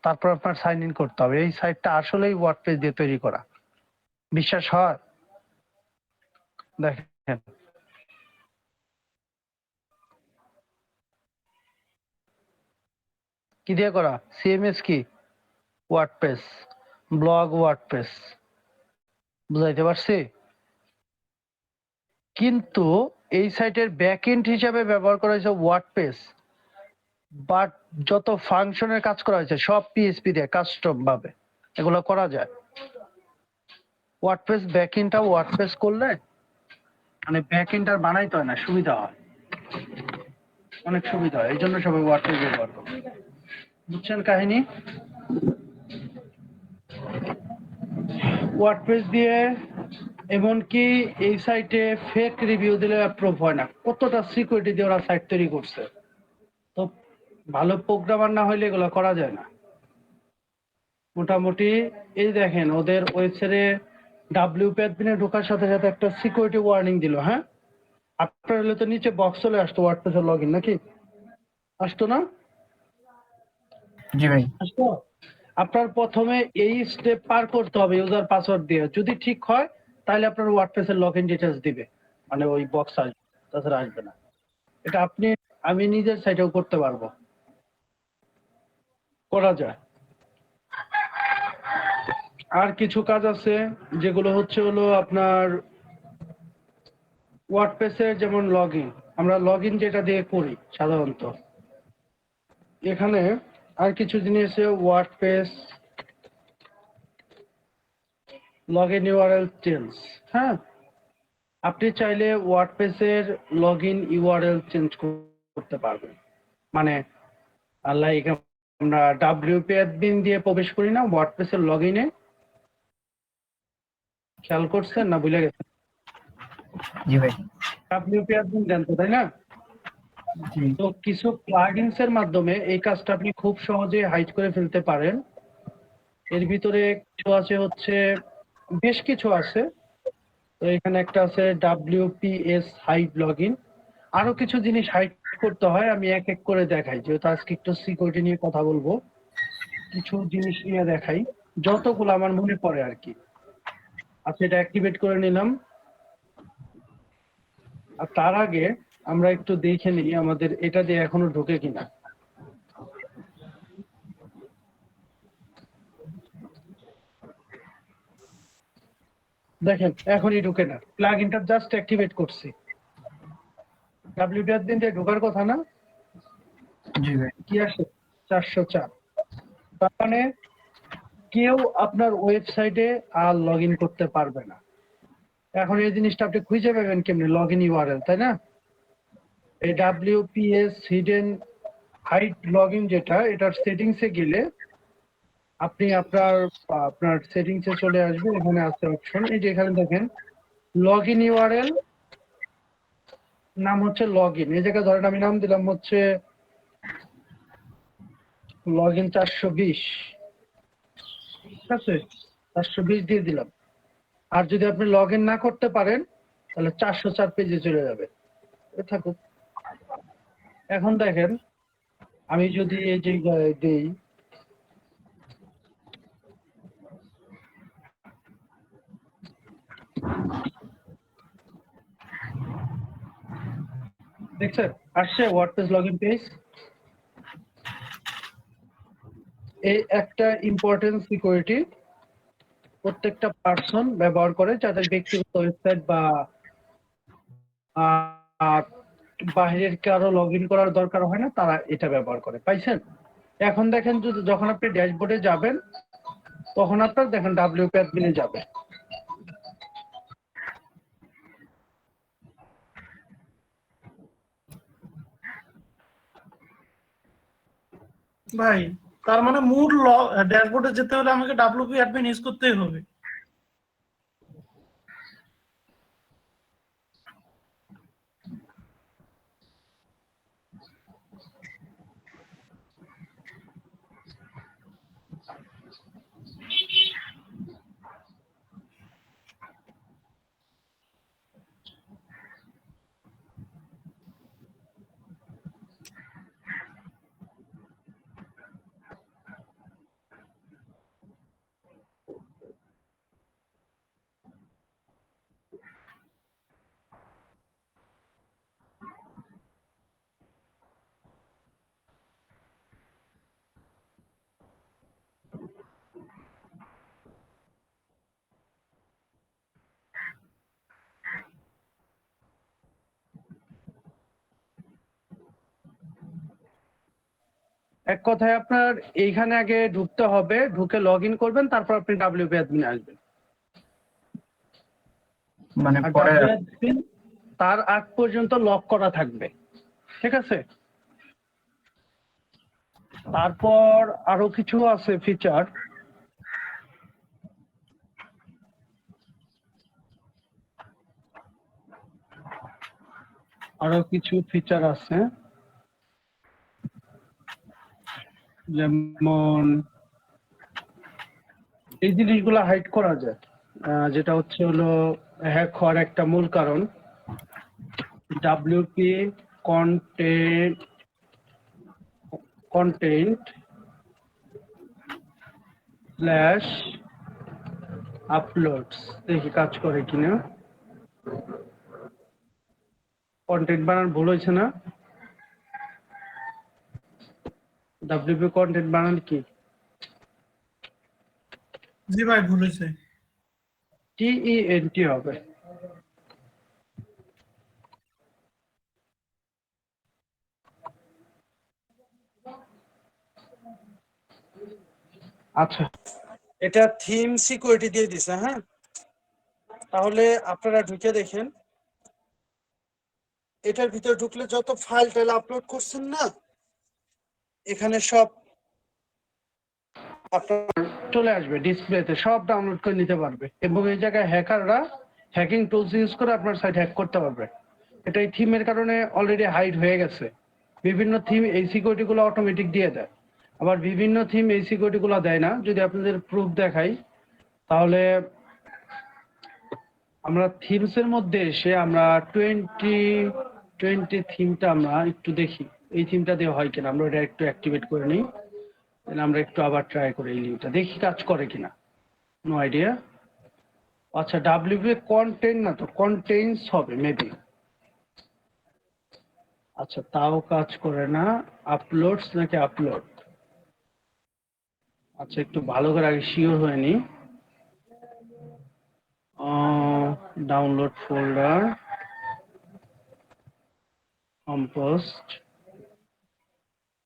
তারপর আপনার সাইন ইন করতে হবে। এই সাইটটা আসলেই ওয়ার্ডপ্রেস দিয়ে তৈরি করা, বিশ্বাস হয়? দেখেন কি দিয়ে করা, সিএমএস কি ওয়ার্ডপ্রেস, ব্লগ ওয়ার্ডপ্রেস, বুঝাইতে পারছি? কিন্তু এই সাইটের ব্যাকএন্ড হিসাবে ব্যবহার করা হয়েছে ওয়ার্ডপ্রেস, বাট যত ফাংশনের কাজ করা হয়েছে সব পিএইচপি দিয়ে কাস্টম ভাবে এগুলো করা যায়। ওয়ার্ডপ্রেস ব্যাকএন্ডটা ওয়ার্ডপ্রেস করলে মানে ব্যাকএন্ড আর বানাইতে হয় না, সুবিধা হয়, অনেক সুবিধা হয়, এই জন্য সবাই ওয়ার্ডপ্রেস ব্যবহার করে। বুঝছেন কাহিনী? ওয়ার্ডপ্রেস দিয়ে এমনকি এই সাইটে ফেক রিভিউ দিলে অ্যাপ্রুভ হয় না, কতটা সিকিউরিটি দিয়ে ওরা সাইট তৈরি করছে। তো ভালো প্রোগ্রামার না হইলে এগুলো করা যায় না। মোটামুটি এই দেখেন ওদের ওয়েবসাইটে ডাব্লিউপি অ্যাডমিনে ঢোকার সাথে সাথে একটা সিকিউরিটি ওয়ার্নিং দিল। হ্যাঁ, আপনার হলে তো নিচে বক্স চলে আসতো ওয়ার্ডপ্রেসের লগইন, নাকি আসতো না? জি ভাই। আসতো। আপনার প্রথমে এই স্টেপ পার করতে হবে ইউজার পাসওয়ার্ড দিয়ে, যদি ঠিক হয় তাহলে আপনার ওয়ার্ডপ্রেসের লগইন ডিটেইলস দিবে, মানে ওই বক্স আসবে, তাছাড়া আসবে না। এটা আমি নিজের সাইটেও করতে পারবো, করা যায়। আর কিছু কাজ আছে যেগুলো হলো আপনার ওয়ার্ডপ্রেসের, যেমন লগইন, আমরা লগইন যেটা দিয়ে করি সাধারণত, এখানে আর কিছু জিনিস ওয়ার্ডপ্রেস লগইন ইউআরএল চেঞ্জ। হ্যাঁ, আপনি চাইলে ওয়ার্ডপ্রেসের লগইন ইউআরএল চেঞ্জ করতে পারবেন, মানে লাইক আমরা ডাব্লিউপি অ্যাডমিন দিয়ে প্রবেশ করি না ওয়ার্ডপ্রেসের লগইনে? খেয়াল করছেন না ভুলে গেছেন? জি ভাই। ডাব্লিউপি অ্যাডমিন দেন তো, তাই না? জি। তো কিছু প্লাগইনস এর মাধ্যমে এই কাজটা আপনি খুব সহজে হাইড করে ফেলতে পারেন। এর ভিতরে কিছু আছে হচ্ছে, বেশ কিছু আছে। তো এখানে একটা আছে WPS হাইড লগইন। আরো কিছু জিনিস হাইড করতে হয়, আমি এক এক করে দেখাই, যেহেতু আজকে একটু সিকিউরিটি নিয়ে কথা বলবো, কিছু জিনিস নিয়ে দেখাই, যতগুলো আমার মনে পড়ে আর কি। আচ্ছা, এটা অ্যাক্টিভেট করে নিলাম। আর তার আগে আমরা একটু দেখে নিই আমাদের এটা দিয়ে এখনো ঢোকে কিনা। দেখেন এখনই ঢুকে না, প্লাগ ইনটা জাস্ট অ্যাক্টিভেট করছি। ডাব্লিউপি দিন দিয়ে ঢোকার কথা না? জি ভাই। কি আসে? 404। তার মানে কেউ আপনার ওয়েবসাইটে আর লগ ইন করতে পারবে না। এখন এই জিনিসটা আপনি খুঁজে পাবেন কেমনি? লগ ইন ইউআরএল, তাই না? এই WPS hidden hide log in যেটা, এটার সেটিংসে গেলে আপনি আপনার সেটিংসে চলে আসবে। এখানে আছে অপশন, এই যে এখানে দেখেন লগ ইন ইউআরএল, নাম হচ্ছে লগ ইন। এই জায়গায় ধরেন আমি নাম দিলাম হচ্ছে লগ ইন 420, ঠিক আছে? 420 দিয়ে দিলাম। আর যদি আপনি লগ ইন না করতে পারেন তাহলে 404 পেজে চলে যাবে। থাকুক। এখন দেখেন আমি যদি এই জায়গায় দিই, দেখছেন আসছে ওয়ার্ডপ্রেস লগ ইন পেজ। এই একটা ইম্পর্টেন্ট সিকিউরিটি প্রত্যেকটা পার্সন ব্যবহার করে, যাদের ব্যক্তিগত ওয়েবসাইট বা বাইরের কারো লগ ইন করার দরকার হয় না, তারা এটা ব্যবহার করে। পাইছেন? এখন দেখেন যখন আপনি ড্যাশবোর্ডে যাবেন তখন আপনার দেখেন ডাব্লিউপি অ্যাডমিনে যাবে। ভাই তার মানে মূল ড্যাশবোর্ডে যেতে হলে আমাকে ডাব্লিউপি অ্যাডমিন ইউজ করতেই হবে। এক কথায় আপনার এইখানে আগে ঢুকতে হবে, ঢুকে লগ ইন করবেন, তারপর আপনি ডাব্লিউপি অ্যাডমিনে আসবেন। মানে আর পরে WP admin তার আগ পর্যন্ত লক করা থাকবে, ঠিক আছে? তারপর আরো কিছু আছে ফিচার, আছে যেমন এই জিনিসগুলো হাইড করা যায়, যেটা হচ্ছে হলো হ্যাক হওয়ার একটা মূল কারণ। WP কন্টেন্ট স্ল্যাশ আপলোডস, দেখি কাজ করে কিনা। কন্টেন্ট বানান ভুল হয়েছে না? WP কন্টেন্ট বানান কি? জি ভাই ভুল হয়েছে। TENT হবে। আচ্ছা, এটা থিম সিকিউরিটি দিয়ে দিছে। হ্যাঁ, তাহলে আপনারা ঢুকে দেখেন, এটার ভিতরে ঢুকলে যত ফাইল টাইল আপলোড করছেন না, এখানে সব আপনার চলে আসবে ডিসপ্লেতে, সব ডাউনলোড করে নিতে পারবে এবং এই জায়গায় হ্যাকাররা হ্যাকিং টুলস ইউজ করে আপনার সাইট হ্যাক করতে পারবে। এটা এই থিমের কারণে অলরেডি হাইড হয়ে গেছে। বিভিন্ন থিম এই সিকিউরিটি গুলো অটোমেটিক দিয়ে দেয়, আবার বিভিন্ন থিম এই সিকিউরিটি গুলো দেয় না। যদি আপনাদের প্রুফ দেখাই তাহলে আমরা থিমস এর মধ্যে এসে আমরা 20 থিমটা আমরা একটু দেখি, এই থিমটা দিয়ে হয় কিনা। আমরা এটা একটু অ্যাক্টিভেট করে নিই, আমরা একটু আবার ট্রাই করি এই লিঙ্কটা, দেখি কাজ করে কিনা। No idea. আচ্ছা, ডাব্লিউপি কন্টেন্ট না তো কন্টেইনস হবে মেবি। আচ্ছা, তাও কাজ করে না। আপলোডস নাকি আপলোড? আচ্ছা, একটু ভালো করে আগে শিওর হয়ে নি। ডাউনলোড ফোল্ডার, কম্পোস্ট,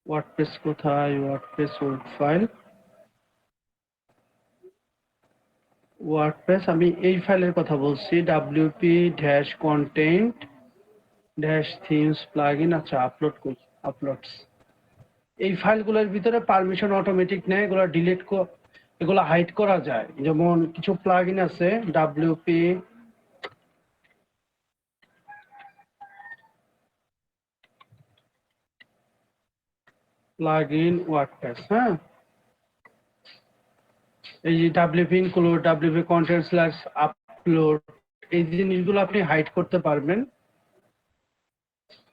ওয়ার্ডপ্রেস কোথায়? WordPress old file, WordPress. আমি এই ফাইলের কথা বলছি, wp-content-themes plugin। আচ্ছা, আপলোড করি, আপলোডস। এই ফাইলগুলোর ভিতরে পারমিশন অটোমেটিক নেয়, এগুলো ডিলিট, এগুলো হাইড করা যায়। যেমন কিছু প্লাগইন আছে wp প্লাগইন ওয়ার্ডপ্রেস, হ্যাঁ, এই যে wp include, wp content slash upload, এই জিনিসগুলো আপনি হাইড করতে পারবেন।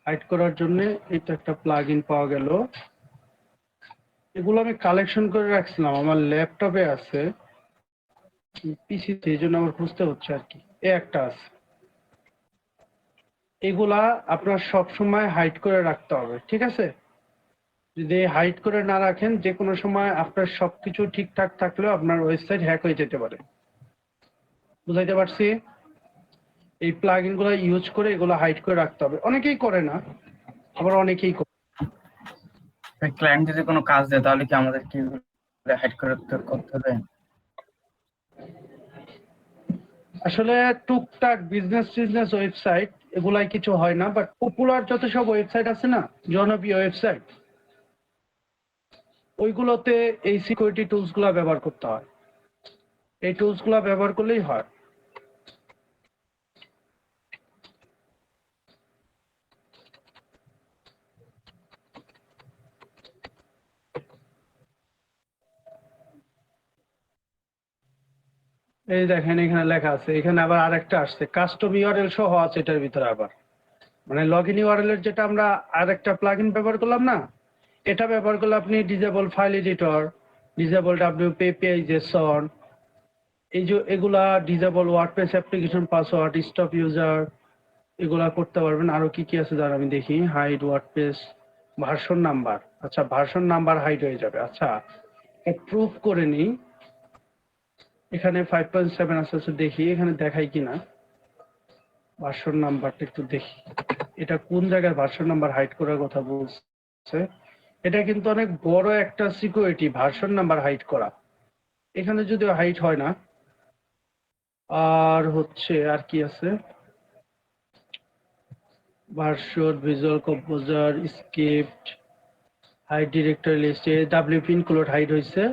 হাইড করার জন্য এটা একটা প্লাগইন পাওয়া গেল। এগুলো আমি কালেকশন করে রাখছিলাম, আমার ল্যাপটপে আছে, পিসিতে, এই জন্য আমার খুঁজতে হচ্ছে আর কি। এ একটা আছে। এগুলা আপনার সব সময় হাইড করে রাখতে হবে, ঠিক আছে? যদি হাইড করে না রাখেন, যে কোনো সময় আপনার সবকিছু ঠিকঠাক থাকলেও আপনার ওয়েবসাইট হ্যাক হয়ে যেতে পারে। বুঝাইতে পারছি? এই প্লাগইন গুলো ইউজ করে এগুলো হাইড করে রাখতে হবে। অনেকেই করে না, আবার অনেকেই করে। ক্লায়েন্ট যদি কোনো কাজ দেয় তাহলে কি আমাদের কি হাইড করতে হবে? আসলে টুকটাক বিজনেস ওয়েবসাইট এগুলাই কিছু হয় না, বাট পপুলার যত সব ওয়েবসাইট আছে না, জনপ্রিয় ওয়েবসাইট, ওইগুলোতে এই সিকিউরিটি টুলস গুলা ব্যবহার করতে হয়। এই টুলস গুলা ব্যবহার করলেই হয়। এই দেখেন এখানে লেখা আছে, এখানে আবার আরেকটা আসছে, কাস্টম ইউআরএল সহ আছে এটার ভিতরে। আবার মানে লগইন ইউআরএল এর যেটা আমরা আরেকটা প্লাগইন ব্যবহার করলাম না, এটা ব্যবহার করলে আপনি disable file editor, disable wp json, এই যে এগুলা disable WordPress application password, stop user, এগুলা করতে পারবেন। আরো কি কি আছে দাঁড়া আমি দেখি। Hide WordPress version number. আচ্ছা, ভার্সন নাম্বার হাইড হয়ে যাবে। আচ্ছা, প্রুফ করে নি। এখানে 5.7 আছে, দেখি এখানে দেখাই কিনা ভার্সন নাম্বারটা, একটু দেখি এটা কোন জায়গায় ভার্সন নাম্বার হাইড করার কথা বলছে। এটা কিন্তু অনেক বড় একটা সিকিউরিটি, ভার্সন নাম্বার হাইড করা। এখানে যদিও হাইড হয় না। আর হচ্ছে আর কি আছে, version, visual composer, script, hide directory list, wp include hide হয়েছে।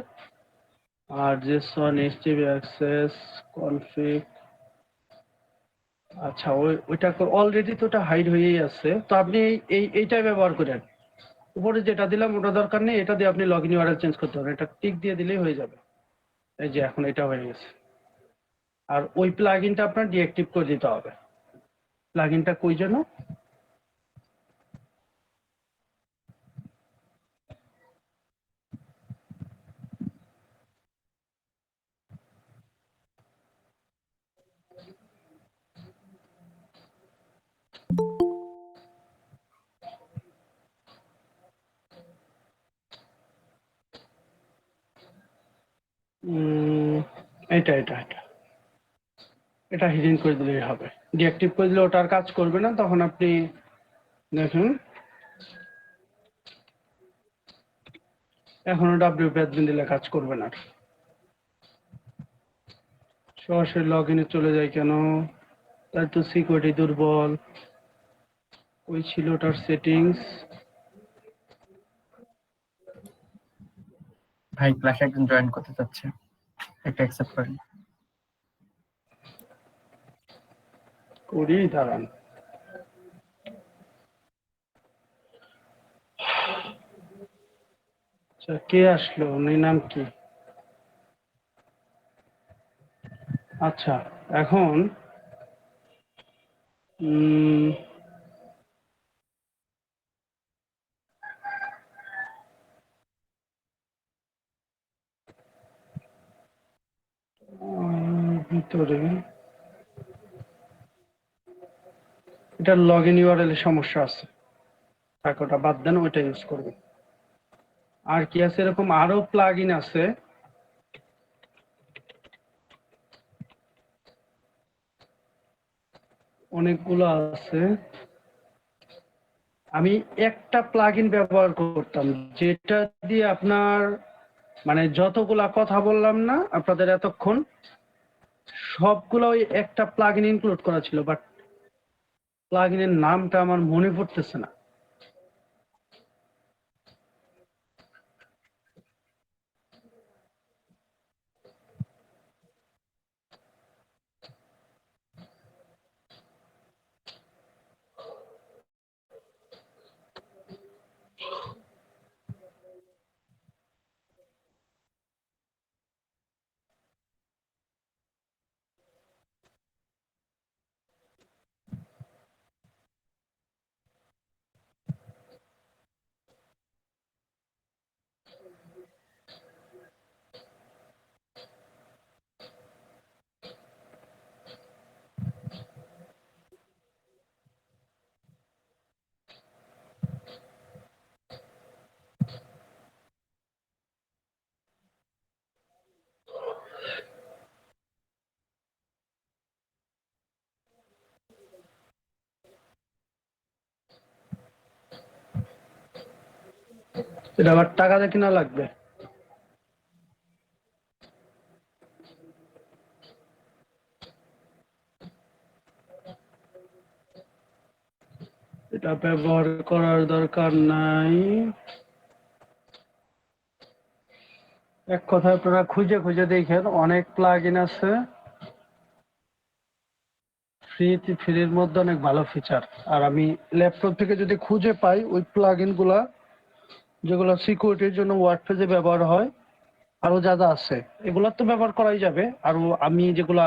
আর জেসন, http অ্যাক্সেস, কনফিগ। আচ্ছা, ওইটা অলরেডি তো ওটা হাইড হয়েই আছে, তো আপনি এইটাই ব্যবহার করেন। উপরে যেটা দিলাম ওটা দরকার নেই, এটা দিয়ে আপনি লগইন ইউআরএল চেঞ্জ করতে পারেন, এটা টিক দিয়ে দিলেই হয়ে যাবে। এই যে এখন এটা হয়ে গেছে। আর ওই প্লাগইনটা আপনার ডিঅ্যাক্টিভ করে দিতে হবে। প্লাগইনটা কই যেন? এটা এটা এটা এটা হিডিং করে দিলেই হবে। ডিঅ্যাক্টিভ করে দিলে ওটা আর কাজ করবে না। তখন আপনি দেখুন এখনো wp অ্যাডমিন দিলে কাজ করবে না। সরাসরি লগ ইনে চলে যায় কেন? তার তো সিকিউরিটি দুর্বল। ওই ছিল ওটার সেটিংস। ভাই ক্লাসে একজন জয়েন করতে চাচ্ছে, একটা অ্যাকসেপ্ট করেন। করি, দাঁড়ান। আচ্ছা, কে আসলো? উনি নাম কি? আচ্ছা, এখন উম, ভিতরে এটা লগ ইন ইউআরএল এর সমস্যা আছে, তাকে ওটা বাদ দেন, ওইটা ইউজ করবেন। আর কি আছে, এরকম আরো প্লাগ ইন আছে, অনেকগুলো আছে। আমি একটা প্লাগ ইন ব্যবহার করতাম, যেটা দিয়ে আপনার মানে যতগুলা কথা বললাম না আপনাদের এতক্ষণ, সবগুলো ওই একটা প্লাগ ইন ইনক্লুড করা ছিল, বাট প্লাগ ইনের নামটা আমার মনে পড়তেছে না। এটা আবার টাকা দিয়ে কিনা লাগবে। এটা ব্যবহার করার দরকার নাই। এক কথায় আপনারা খুঁজে খুঁজে দেখেন, অনেক প্লাগ ইন আছে ফ্রির মধ্যে, অনেক ভালো ফিচার। আর আমি ল্যাপটপ থেকে যদি খুঁজে পাই ওই প্লাগ ইন গুলা যেগুলো সিকিউরিটির জন্য ওয়ার্ডপ্রেসে ব্যবহার হয়, আরো যা যা আছে এগুলা তো ব্যবহার করাই যাবে। আর আমি যেগুলা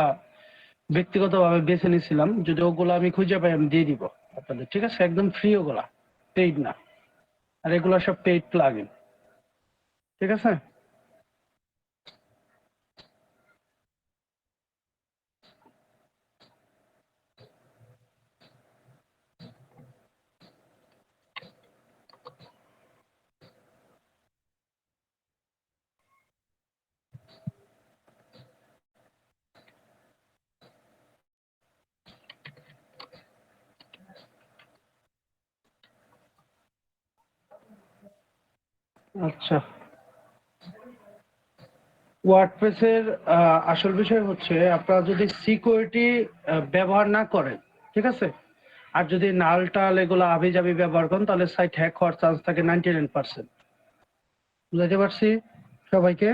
ব্যক্তিগতভাবে বেছে নিয়েছিলাম, যদি ওগুলো আমি খুঁজে পাই আমি দিয়ে দিব আপনাদের, ঠিক আছে? একদম ফ্রি, ওগুলা পেইড না। আর এগুলা সব পেইড প্লাগ ইন, ঠিক আছে? আচ্ছা, ওয়ার্ডপ্রেসের আসল বিষয় হচ্ছে আপনারা যদি সিকিউরিটি ব্যবহার না করেন, ঠিক আছে, আর যদি নাল টাল এগুলো আবি যাবি ব্যবহার করেন, তাহলে সাইট হ্যাক হওয়ার চান্স থাকে 99%। বুঝাইতে পারছি সবাইকে?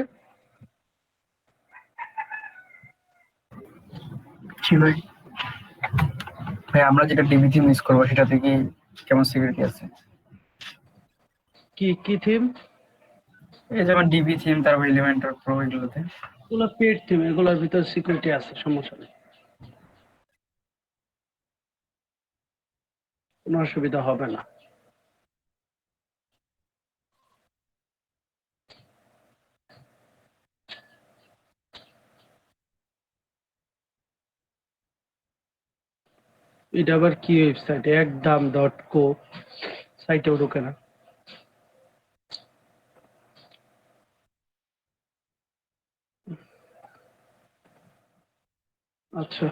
জি ভাই। ভাই আমরা যেটা ডিবি থিম ইউজ করবো সেটাতে কি কেমন সিকিউরিটি আছে? কি কি থিম? এই যেমন ডিবি থিম, তারপর এলিমেন্টর প্রো, এগুলোতে। এগুলো পেড থিম, এগুলোর ভিতরে সিকিউরিটি আছে, সমস্যা নেই, কোনো অসুবিধা হবে না। এটা আবার কি ওয়েবসাইট? একদম.co সাইটেও ঢোকে না। আচ্ছা,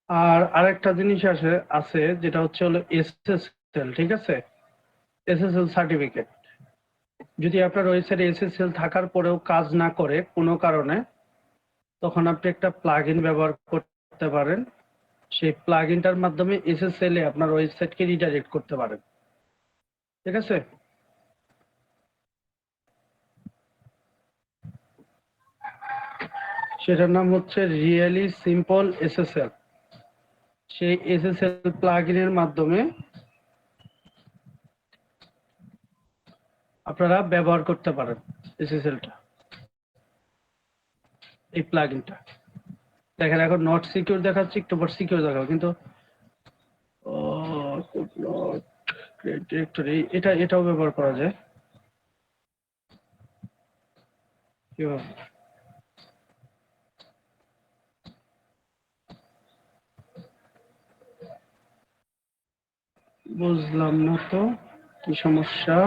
আর আরেকটা জিনিস আছে যেটা হচ্ছে হলো এসএসএল, ঠিক আছে? SSL certificate. যদি আপনার ওয়েবসাইটে এসএসএল থাকার পরেও কাজ না করে কোনো কারণে, তখন আপনি একটা প্লাগইন ব্যবহার করতে পারেন। সেই প্লাগইনটার মাধ্যমে এসএসএল এ আপনার ওয়েবসাইটকে রিডাইরেক্ট করতে পারেন। ঠিক আছে? সেটার নাম হচ্ছে রিয়েলি সিম্পল এসএসএল। সেই এসএসএল প্লাগইনের মাধ্যমে আপনারা ব্যবহার করতে পারেন এসএসএলটা, এই প্লাগইনটা। দেখেন এখন নট সিকিউর দেখাচ্ছে, একটু পর সিকিউর দেখাবো, কিন্তু ডিরেক্টরি এটাও ব্যবহার করা যায়। কিভাবে? বুঝলাম না তো কি সমস্যা।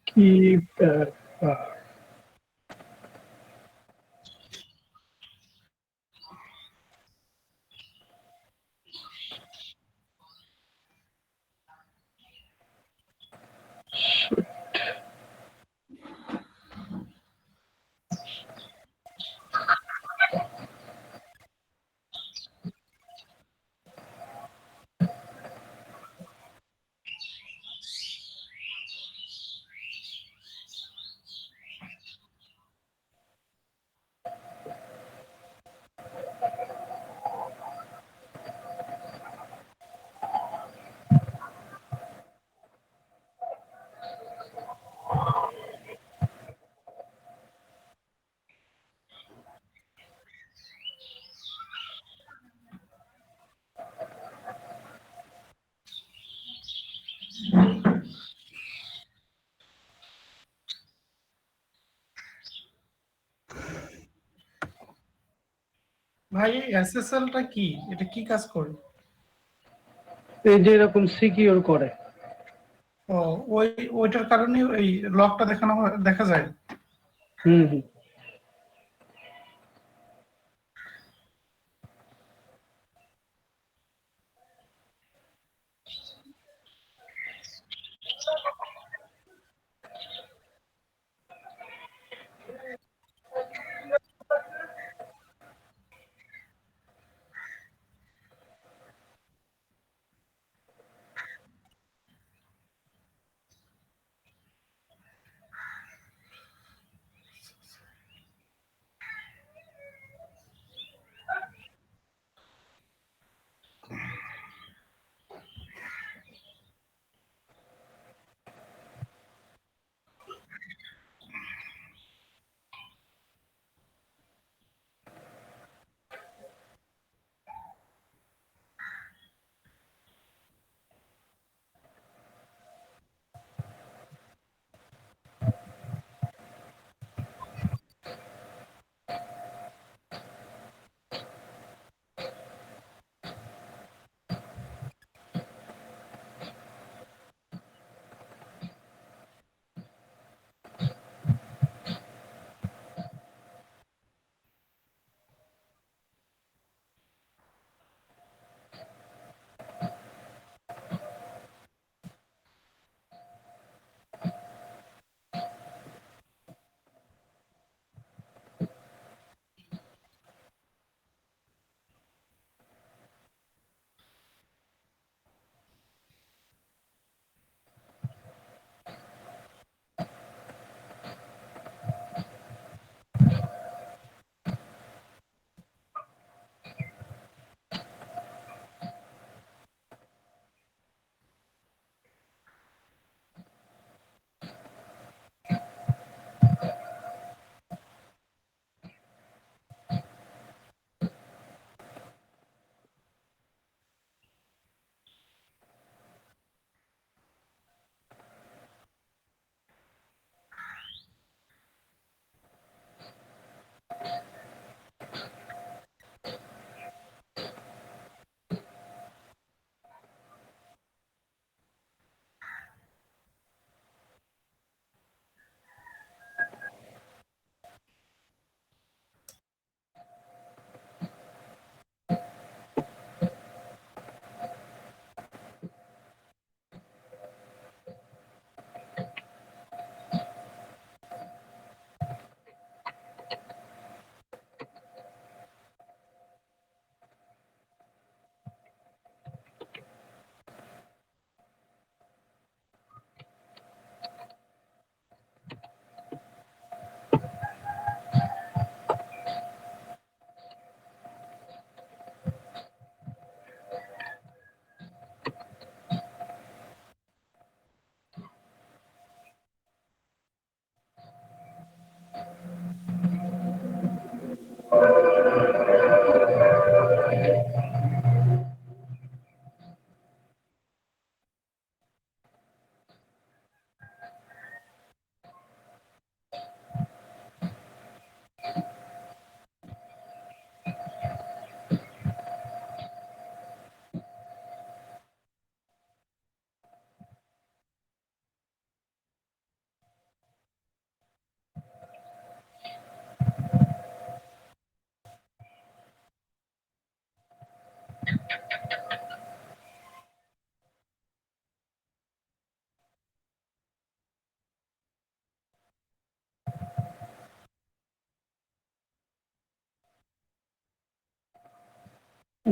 কি ব্যাপার? ভাই এসএসএল টা কি, এটা কি কাজ করে? এই যে এরকম সিকিউর করে। ও, ওইটার কারণে ওই লকটা দেখা যায়। হুম হুম।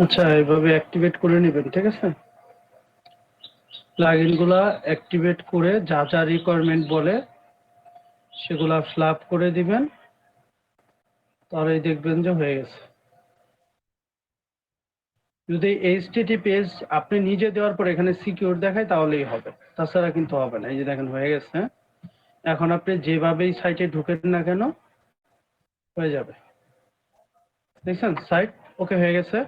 আচ্ছা, এইভাবে অ্যাক্টিভেট করে নেবেন, ঠিক আছে? প্লাগইন গুলা অ্যাক্টিভেট করে যা যা রিকোয়ারমেন্ট বলে সেগুলা ফ্লাপ করে দিবেন, তাহলেই দেখবেন যে হয়ে গেছে। যদি এইচটিটিপিএস আপনি নিজে দেওয়ার পর এখানে সিকিউর দেখায় তাহলেই হবে, তাছাড়া কিন্তু হবে না। এই যে দেখেন হয়ে গেছে। এখন আপনি যেভাবেই সাইটে ঢুকেন না কেন হয়ে যাবে। দেখছেন সাইট ওকে হয়ে গেছে।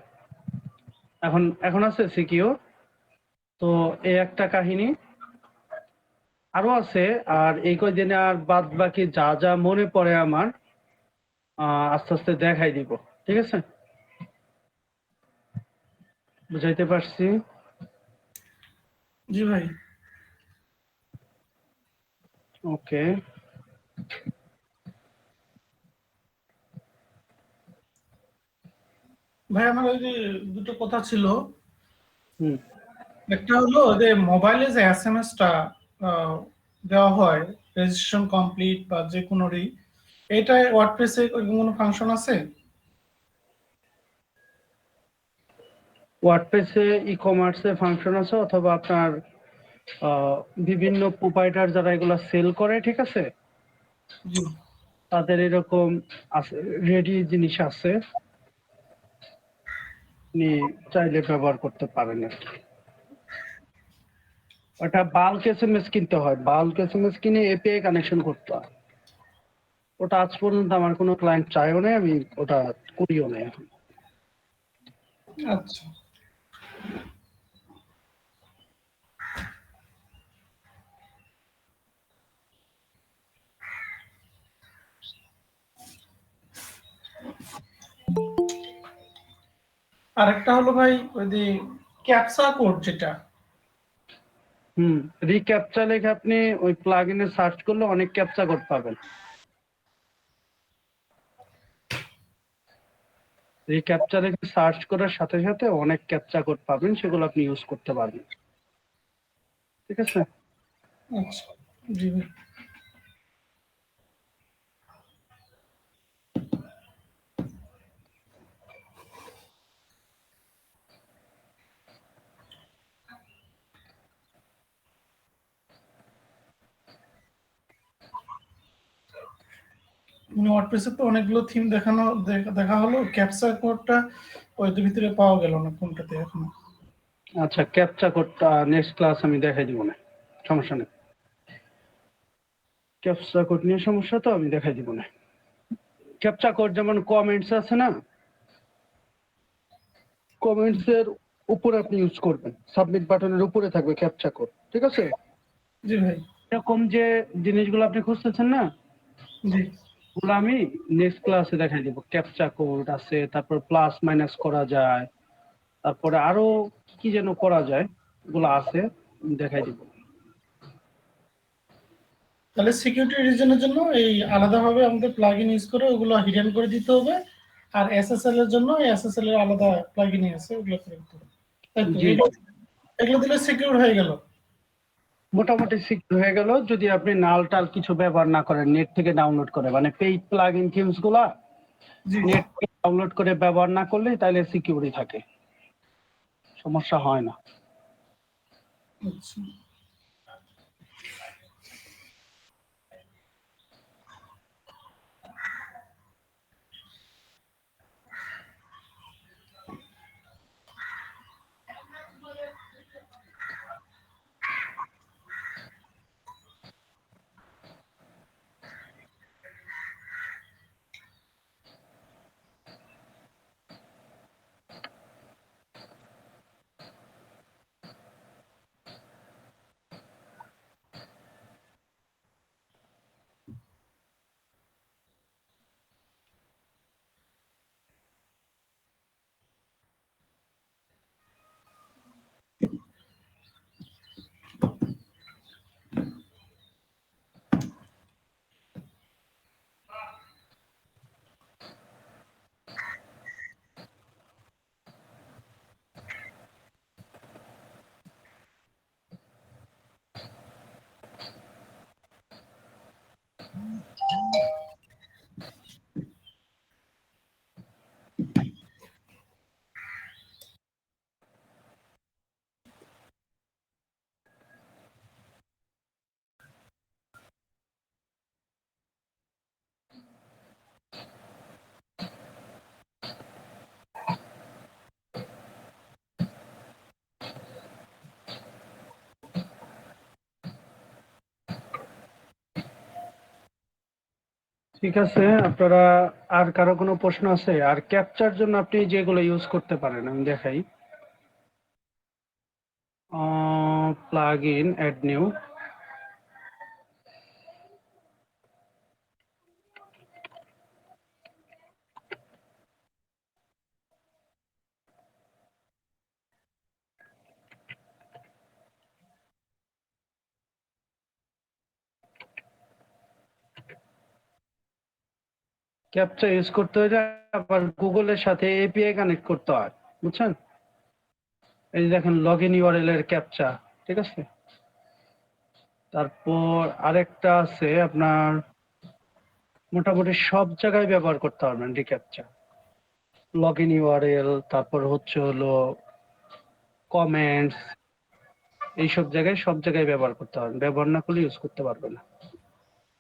এখন এখন আছে সিকিউর। তো এই একটা কাহিনী, আরো আছে। আর এই কয়দিনে আর বাদ বাকি যা যা মনে পড়ে আমার আস্তে আস্তে দেখাই দিব, ঠিক আছে? বুঝাইতে পারছি? জি ভাই। ওকে। ভাই আমার ওই যে দুটো কথা ছিল। হুম। একটা হলো যে মোবাইলে যে এসএমএসটা দেওয়া হয় রেজিস্ট্রেশন কমপ্লিট বা যে কোনোরই, এটায় ওয়ার্ডপ্রেসে কোনো ফাংশন আছে? ওয়ার্ডপ্রেসে ই কমার্সে ফাংশন আছে, অথবা আপনার বিভিন্ন প্রোপাইটার যারা এগুলা সেল করে, ঠিক আছে, জি। তাদের এরকম আছে, রেডি জিনিস আছে, আপনি চাইলে ব্যবহার করতে পারেন আর কি। ওটা বাল্ক এসএমএস কিনতে হয়, বাল্ক এসএমএস কিনে এপিআই কানেকশন করতে হয়। ওটা আজ পর্যন্ত আমার কোনো ক্লায়েন্ট চাইও নাই, আমি ওটা করিও নাই এখন। আচ্ছা। আরেকটা হলো ভাই ওই যে ক্যাপসা কোড যেটা, রিক্যাপচা লিখে আপনি ওই প্লাগইনে সার্চ করলে অনেক ক্যাপচা কোড পাবেন। রিক্যাপচা লিখে সার্চ করার সাথে সাথে অনেক ক্যাপচা কোড পাবেন, সেগুলো আপনি ইউজ করতে পারবেন, ঠিক আছে? আচ্ছা জি ভাই। মানে ওয়ার্ডপ্রেসে তো অনেকগুলো থিম দেখা হলো, ক্যাপসা কোডটা ওই ভিতরে পাওয়া গেল না কোনটাতে এখন। আচ্ছা, ক্যাপচা কোডটা নেক্সট ক্লাস আমি দেখাই দিব না, সমস্যা নেই। ক্যাপচা কোড নিয়ে সমস্যা তো আমি দেখাই দিব না। ক্যাপচা কোড যেমন কমেন্টস আছে না, কমেন্টস এর উপরে আপনি ইউজ করবেন, সাবমিট বাটনের উপরে থাকবে ক্যাপচা কোড, ঠিক আছে? জি ভাই। এরকম যে জিনিসগুলো আপনি খুঁজতেছেন না, জি। ওগুলো আমি নেক্সট ক্লাসে দেখাই দিব। ক্যাপচা কোড আছে, তারপর প্লাস মাইনাস করা যায়, তারপরে আরো কি যেন করা যায়, ওগুলো আছে, আমি দেখাই দিব। তাহলে সিকিউরিটি রিজনের জন্য এই আলাদাভাবে আমাদের প্লাগইন ইউজ করে ওগুলো হিডেন করে দিতে হবে, আর এসএসএল এর জন্য এসএসএল এর আলাদা প্লাগইন আছে ওগুলো করে দিতে হবে, তাই তো? জি, এগুলো দিলে সিকিউর হয়ে গেল। মোটামুটি সিকিউর হয়ে গেল। যদি আপনি নাল টাল কিছু ব্যবহার না করেন, নেট থেকে ডাউনলোড করে, মানে পেইড প্লাগইন থিমস গুলা জি। নেট থেকে ডাউনলোড করে ব্যবহার না করলেই তাহলে সিকিউরিটি থাকে, সমস্যা হয় না। আচ্ছা। ঠিক আছে, আপনারা আর কারো কোনো প্রশ্ন আছে? আর ক্যাপচার জন্য আপনি যেগুলো ইউজ করতে পারেন আমি দেখাই। Plug in, add new. Captcha use করতে হলে আবার গুগলের সাথে এপিআই কানেক্ট করতে হয়, বুঝছেন? এই যে দেখেন লগ ইন ইউআরএল এর ক্যাপচা, ঠিক আছে? তারপর আরেকটা আছে আপনার, মোটামুটি সব জায়গায় ব্যবহার করতে পারবেন রিক্যাপচা। লগ ইন ইউআরএল, তারপর হচ্ছে হলো কমেন্টস, এইসব জায়গায় সব জায়গায় ব্যবহার করতে পারবেন, ব্যবহার না করলে ইউজ করতে পারবেন না।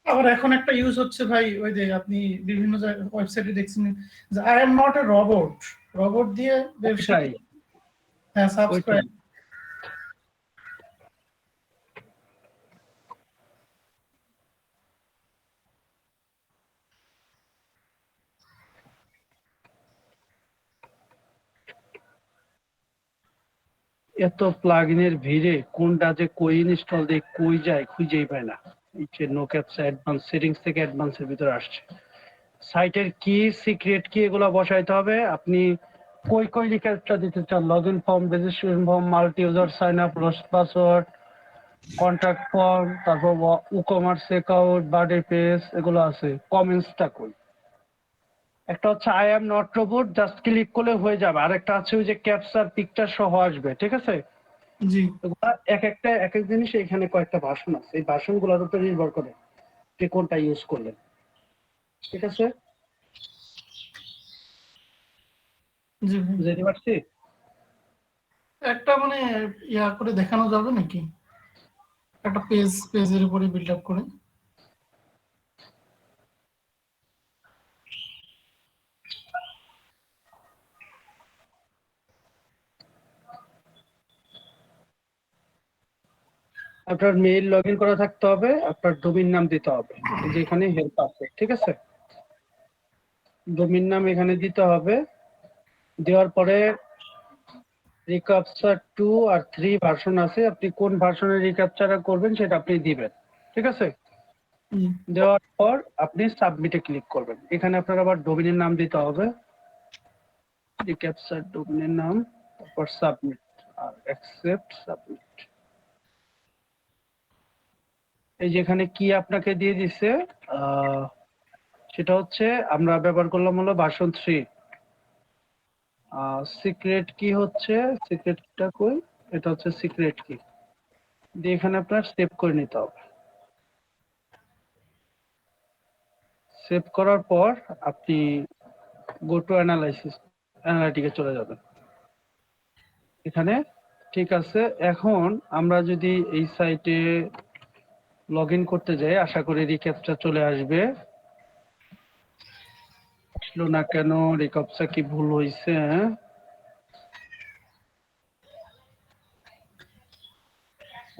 আবার এখন একটা ইউজ হচ্ছে ভাই, ওই যে আপনি বিভিন্ন ওয়েবসাইটে দেখছেন যে I am not a robot, robot দিয়ে ব্যবসা। ওইটাই হ্যাঁ, ওইটাই সাবস্ক্রাইব। এত প্লাগইনের ভিড়ে কোনটা যে কই ইনস্টল দিয়ে কই যায় খুঁজেই পায় না। এই যে নো ক্যাপচা অ্যাডভান্স সেটিংস থেকে অ্যাডভান্সের ভিতরে আসছে। সাইটের কি সিক্রেট কি এগুলো বসাইতে হবে। আপনি কই কই রিক্যাপচা দিতে চান, log in form, registration form, multi user sign up, lost password, contact form, তারপর ই-কমার্স অ্যাকাউন্ট, বার্থডে পেজ, এগুলো আছে। কমেন্টসটা কই? একটা হচ্ছে I am not robot, just click করলে হয়ে যাবে। আর একটা আছে ওই যে ক্যাপচার পিকচার সহ আসবে, ঠিক আছে? জি, এগুলা এক একটা এক এক জিনিস, এখানে কয়েকটা ভার্সন আছে, এই ভার্সনগুলোর উপর নির্ভর করে যে কোনটা ইউজ করলেন, ঠিক আছে? জি ভাই। বুঝতে পারছি? একটা মানে ইয়া করে দেখানো যাবে নাকি, একটা পেজের উপরে বিল্ড আপ করে? আপনার মেইল লগ ইন করা থাকতে হবে, আপনার ডোমেইন নাম দিতে হবে, এই যে এখানে হেল্প আছে, ঠিক আছে? ডোমেইন নাম এখানে দিতে হবে। দেওয়ার পরে রিক্যাপচা 2 আর 3 ভার্সন আছে, আপনি কোন ভার্সনের রিক্যাপচাটা করবেন সেটা আপনি দিবেন, ঠিক আছে? জি। দেওয়ার পর আপনি সাবমিটে ক্লিক করবেন। এখানে আপনার আবার ডোমেইনের নাম দিতে হবে, রিক্যাপচার ডোমেইনের নাম, তারপর সাবমিট আর অ্যাকসেপ্ট সাবমিট। এই যেখানে কি আপনাকে দিয়ে দিছে, আহ, সেটা হচ্ছে আমরা ব্যবহার করলাম হলো ভার্সন 3। সিক্রেট কি হচ্ছে, সিক্রেটটা কই, এটা হচ্ছে সিক্রেট কি, দিয়ে এখানে আপনার সেভ করে নিতে হবে। সেভ করার পর আপনি গো টু অ্যানালাইসিস, অ্যানালিটিকে চলে যাবেন এখানে, ঠিক আছে? এখন আমরা যদি এই সাইটে লগ ইন করতে যাই, আশা করি রিক্যাপচা চলে আসবে। আসলো না কেন? রিক্যাপচা কি ভুল হয়েছে?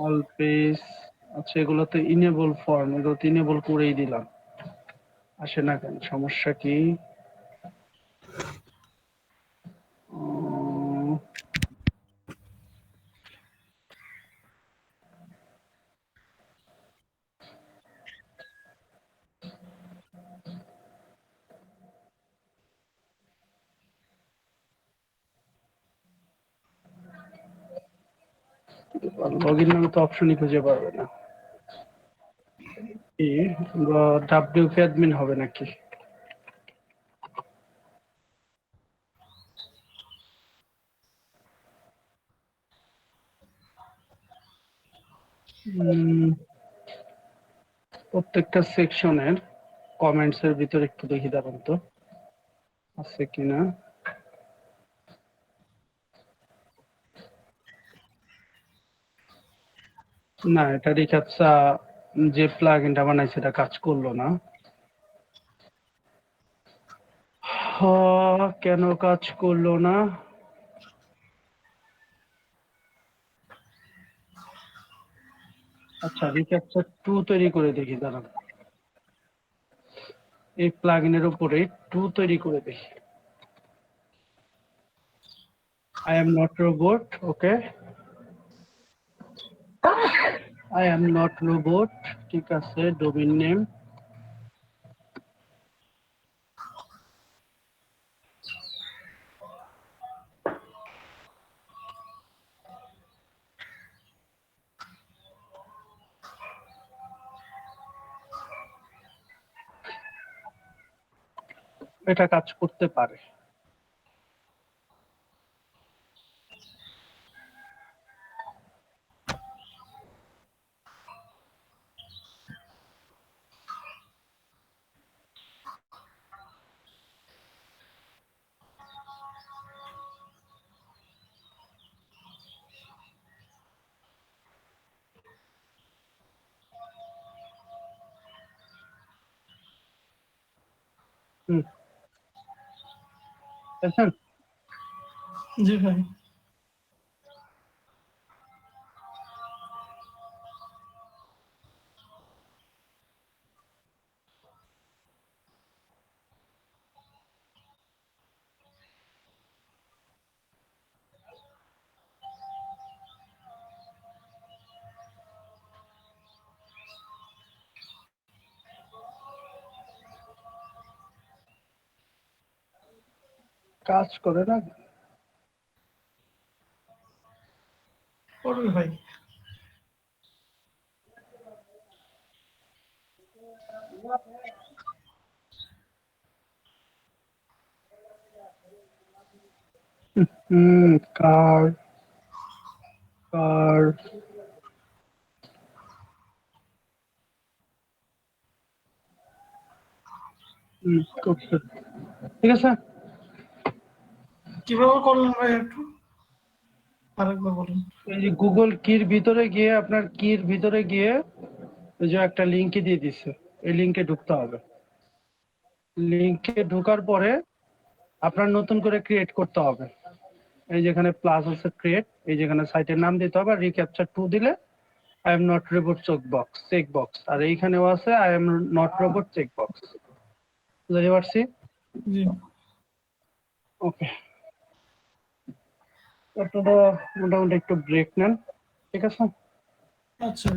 অল পেজ, আচ্ছা এগুলো তো ইনেবল ফর্ম, এগুলো তো ইনেবল করেই দিলাম, আসে না কেন? সমস্যা কি? লগ ইন নামে তো অপশনই খুঁজে পাবে না। কি ডাব্লিউপি অ্যাডমিন হবে নাকি? প্রত্যেকটা সেকশনের কমেন্টস এর ভিতরে একটু দেখি দাঁড়ান তো আছে কিনা। না, এটা রিক্যাপচা যে প্লাগইনটা বানাইছে এটা কাজ করলো না। কেন কাজ করলো না? আচ্ছা রিক্যাপচা 2 তৈরি করে দেখি দাঁড়ান। এই প্লাগইনের উপরে একটু তৈরি করে দেখি। I am not robot, okay? I am not robot, ঠিক আছে, ডোমেইন নেম। এটা কাজ করতে পারে। দেখেন, জি ভাই। কাজ করে না। করবে ভাই। কার কার করতে, ঠিক আছে। কিভাবে করলেন ভাই একটু আরেকবার বলুন। এই যে গুগল কির ভিতরে গিয়ে, আপনার কির ভিতরে গিয়ে ওই যে একটা লিঙ্কে দিয়ে দিচ্ছে, এই লিঙ্কে ঢুকতে হবে। লিঙ্কে ঢোকার পরে আপনার নতুন করে ক্রিয়েট করতে হবে। এই যেখানে প্লাস আছে ক্রিয়েট, এই যেখানে সাইটের নাম দিতে হবে, রিক্যাপচার 2 দিলে I am not robot check box, আর এইখানেও আছে I am not robot check box. বুঝতে পারছি? জি। ওকে, আপনারা মোটামুটি একটু ব্রেক নেন, ঠিক আছে? আচ্ছা।